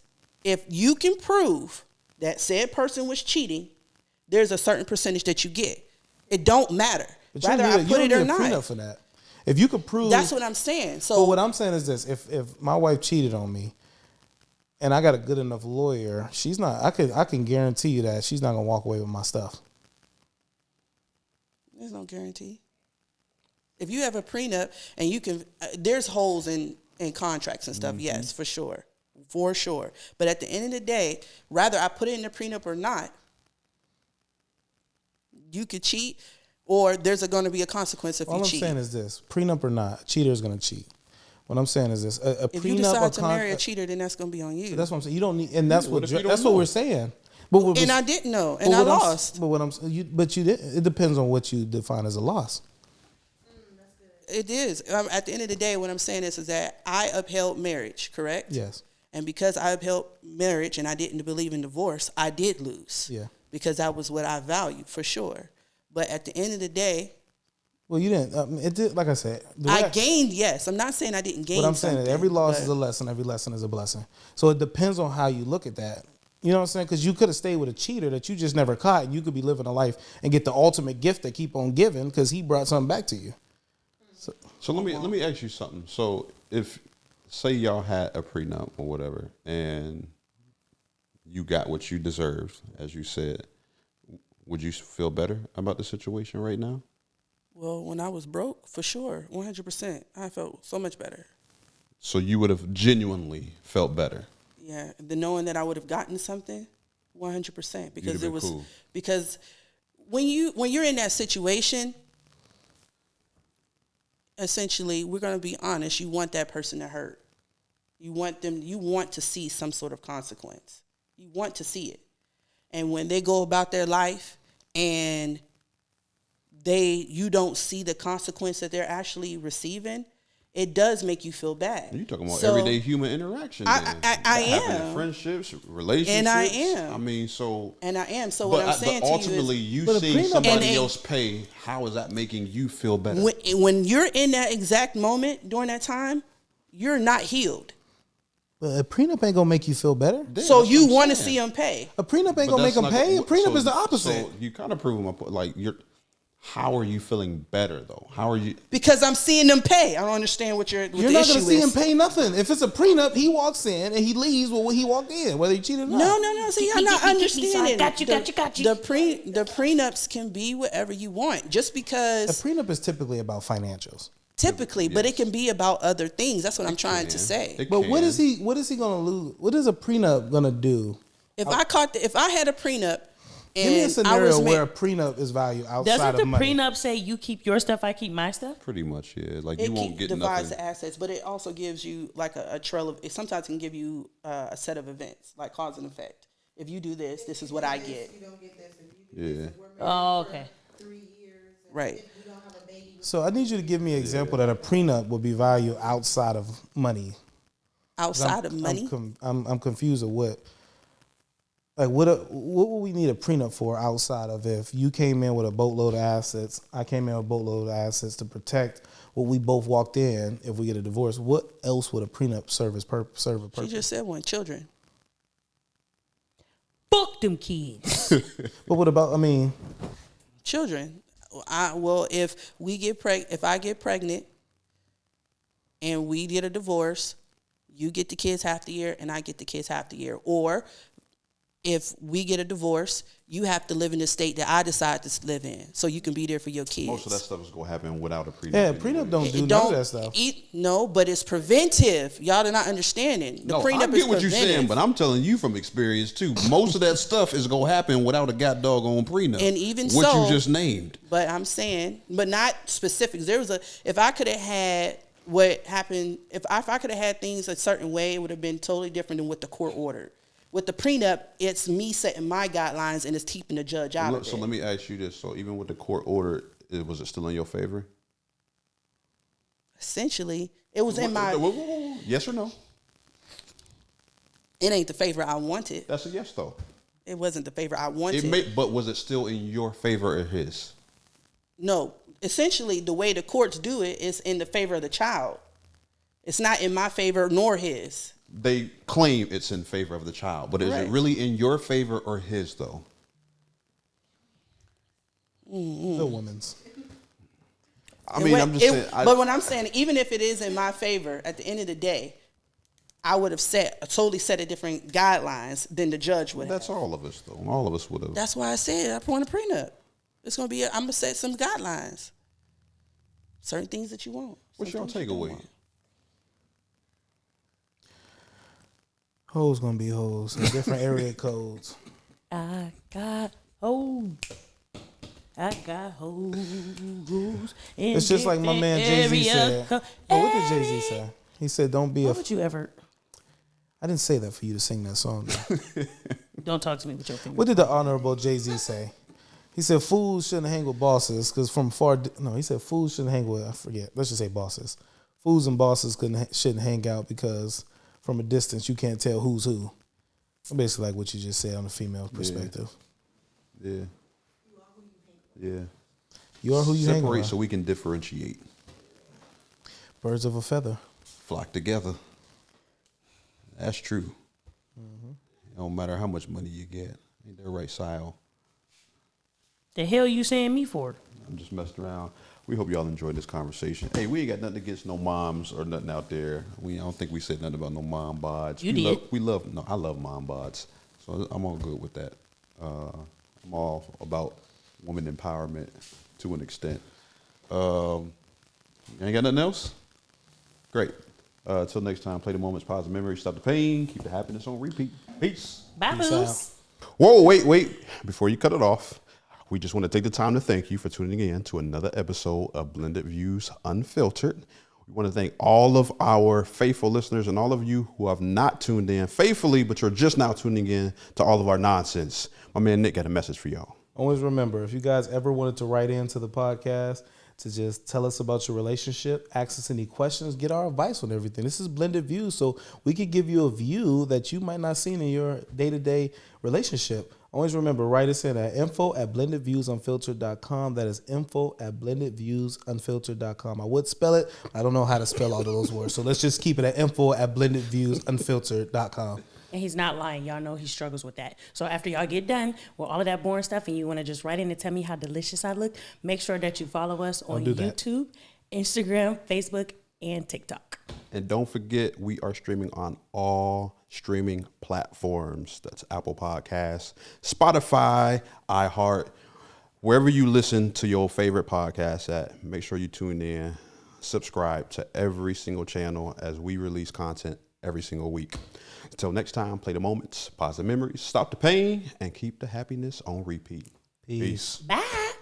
if you can prove that said person was cheating, there's a certain percentage that you get. It don't matter. Whether I put it or not. Prenup for that. If you could prove, that's what I'm saying. So what I'm saying is this: if my wife cheated on me, and I got a good enough lawyer, she's not. I can guarantee you that she's not gonna walk away with my stuff. There's no guarantee. If you have a prenup and you can, there's holes in contracts and stuff. Yes, for sure. But at the end of the day, rather I put it in a prenup or not, you could cheat or there's going to be a consequence if you cheat. All I'm saying is this: prenup or not, a cheater is going to cheat. What I'm saying is this: a if prenup you decide to marry a cheater, then that's going to be on you. So that's what I'm saying. You don't need, and that's what we're saying. But and I didn't know, and I lost. But you did. It depends on what you define as a loss. It is. At the end of the day, what I'm saying is that I upheld marriage, correct? Yes. And because I upheld marriage and I didn't believe in divorce, I did lose. Yeah. Because that was what I valued for sure. But at the end of the day, well, you didn't. It did. Like I said, I gained. Yes, I'm not saying I didn't gain. What I'm saying is every loss is a lesson. Every lesson is a blessing. So it depends on how you look at that. You know what I'm saying? Because you could have stayed with a cheater that you just never caught, and you could be living a life and get the ultimate gift that keep on giving because he brought something back to you. So let me ask you something. So if say y'all had a prenup or whatever, and you got what you deserved, as you said, would you feel better about the situation right now? Well, when I was broke, for sure, 100%, I felt so much better. So you would have genuinely felt better. Yeah, the knowing that I would have gotten something, 100%, because it was cool. Because when you're in that situation, essentially, we're going to be honest, you want that person to hurt. You want to see some sort of consequence. You want to see it. And when they go about their life and you don't see the consequence that they're actually receiving, it does make you feel bad. You're talking about everyday human interaction. I am. Friendships, relationships. And I am. I mean, so. And I am. So what I'm saying to you is. Ultimately, you seeing somebody else pay, how is that making you feel better? When you're in that exact moment during that time, you're not healed. But a prenup ain't gonna make you feel better. So you want to see them pay. A prenup ain't gonna make them pay. A prenup is the opposite. So you kind of prove them like you're. How are you feeling better though? How are you? Because I'm seeing them pay. I don't understand what you're not going to see him pay nothing. If it's a prenup, he walks in and he leaves with what he walked in, whether he cheated or not. No. See, I'm not understanding. Got you. The prenups can be whatever you want. Just because a prenup is typically about financials. Typically, yes. But it can be about other things. That's what I'm trying to say. But what is he going to lose? What is a prenup going to do? If I had a prenup. Give me a scenario where a prenup is valued outside of money. Doesn't the prenup say you keep your stuff, I keep my stuff? Pretty much, yeah. Like you won't get nothing. It divides the assets, but it also gives you like a trail of. It sometimes can give you a set of events, like cause and effect. If you do this, this is what I get. You don't get this. If you do this, Oh, okay. 3 years. Right. If you don't have a baby. So I need you to give me an example that a prenup would be valued outside of money. Outside of money? I'm confused of what. Like what would we need a prenup for outside of if you came in with a boatload of assets, I came in with a boatload of assets to protect what we both walked in if we get a divorce? What else would a prenup serve a purpose? She just said one, children. Fuck them kids. But what about, children. If I get pregnant and we get a divorce, you get the kids half the year and I get the kids half the year. Or if we get a divorce, you have to live in the state that I decide to live in, so you can be there for your kids. Most of that stuff is gonna happen without a prenup. Yeah, prenup don't do none of that stuff. No, but it's preventive. Y'all are not understanding. The prenup I get what you're saying, but I'm telling you from experience too. Most of that stuff is gonna happen without a doggone prenup. And even what you just named. But I'm saying, but not specifics. If I could have had what happened, if I could have had things a certain way, it would have been totally different than what the court ordered. With the prenup, it's me setting my guidelines and it's keeping the judge out of it. So let me ask you this. So even with the court order, was it still in your favor? Essentially, it was in my... Yes or no? It ain't the favor I wanted. That's a yes, though. It wasn't the favor I wanted. But was it still in your favor or his? No. Essentially, the way the courts do it is in the favor of the child. It's not in my favor nor his. They claim it's in favor of the child, but is it really in your favor or his, though? The woman's. I'm just saying. But when I'm saying, even if it is in my favor, at the end of the day, I would have totally set a different guidelines than the judge would have. That's all of us, though. All of us would have. That's why I said I want a prenup. It's going to be, I'm going to set some guidelines. Certain things that you want. What's your takeaway? Hoes gonna be hoes in different area codes. I got hoes. I got hoes. It's just like my man Jay-Z said. Oh, what did Jay-Z say? He said, don't be Why would you ever? I didn't say that for you to sing that song. Don't talk to me with your finger. What did the Honorable Jay-Z say? He said, fools shouldn't hang with bosses because he said fools shouldn't hang with, I forget. Let's just say bosses. Fools and bosses shouldn't hang out because from a distance you can't tell who's who. Basically like what you just said on the female perspective. Yeah. Yeah. You are who you hang with. Separate so we can differentiate. Birds of a feather. Flock together. That's true. It don't matter how much money you get. Ain't that right, Sile? The hell you saying me for? I'm just messing around. We hope y'all enjoyed this conversation. Hey, we ain't got nothing against no moms or nothing out there. I don't think we said nothing about no mom bods. I love mom bods. So I'm all good with that. I'm all about woman empowerment to an extent. You ain't got nothing else? Great. Until next time, play the moments, positive memories, stop the pain, keep the happiness on repeat. Peace. Bye, boos. Whoa, wait. Before you cut it off, we just want to take the time to thank you for tuning in to another episode of Blended Views Unfiltered. We want to thank all of our faithful listeners and all of you who have not tuned in faithfully, but you're just now tuning in to all of our nonsense. My man Nick got a message for y'all. Always remember, if you guys ever wanted to write into the podcast to just tell us about your relationship, ask us any questions, get our advice on everything. This is Blended Views, so we could give you a view that you might not see in your day-to-day relationship. Always remember, write us in at info@blendedviewsunfiltered.com. That is info@blendedviewsunfiltered.com. I would spell it. I don't know how to spell all of those words. So let's just keep it at info@blendedviewsunfiltered.com. And he's not lying. Y'all know he struggles with that. So after y'all get done with all of that boring stuff and you want to just write in and tell me how delicious I look, make sure that you follow us on YouTube, Instagram, Facebook, and TikTok. And don't forget, we are streaming on all streaming platforms. That's Apple Podcasts, Spotify, iHeart, wherever you listen to your favorite podcast at. Make sure you tune in, subscribe to every single channel as we release content every single week. Until next time, play the moments, positive memories, stop the pain, and keep the happiness on repeat. Peace. Bye.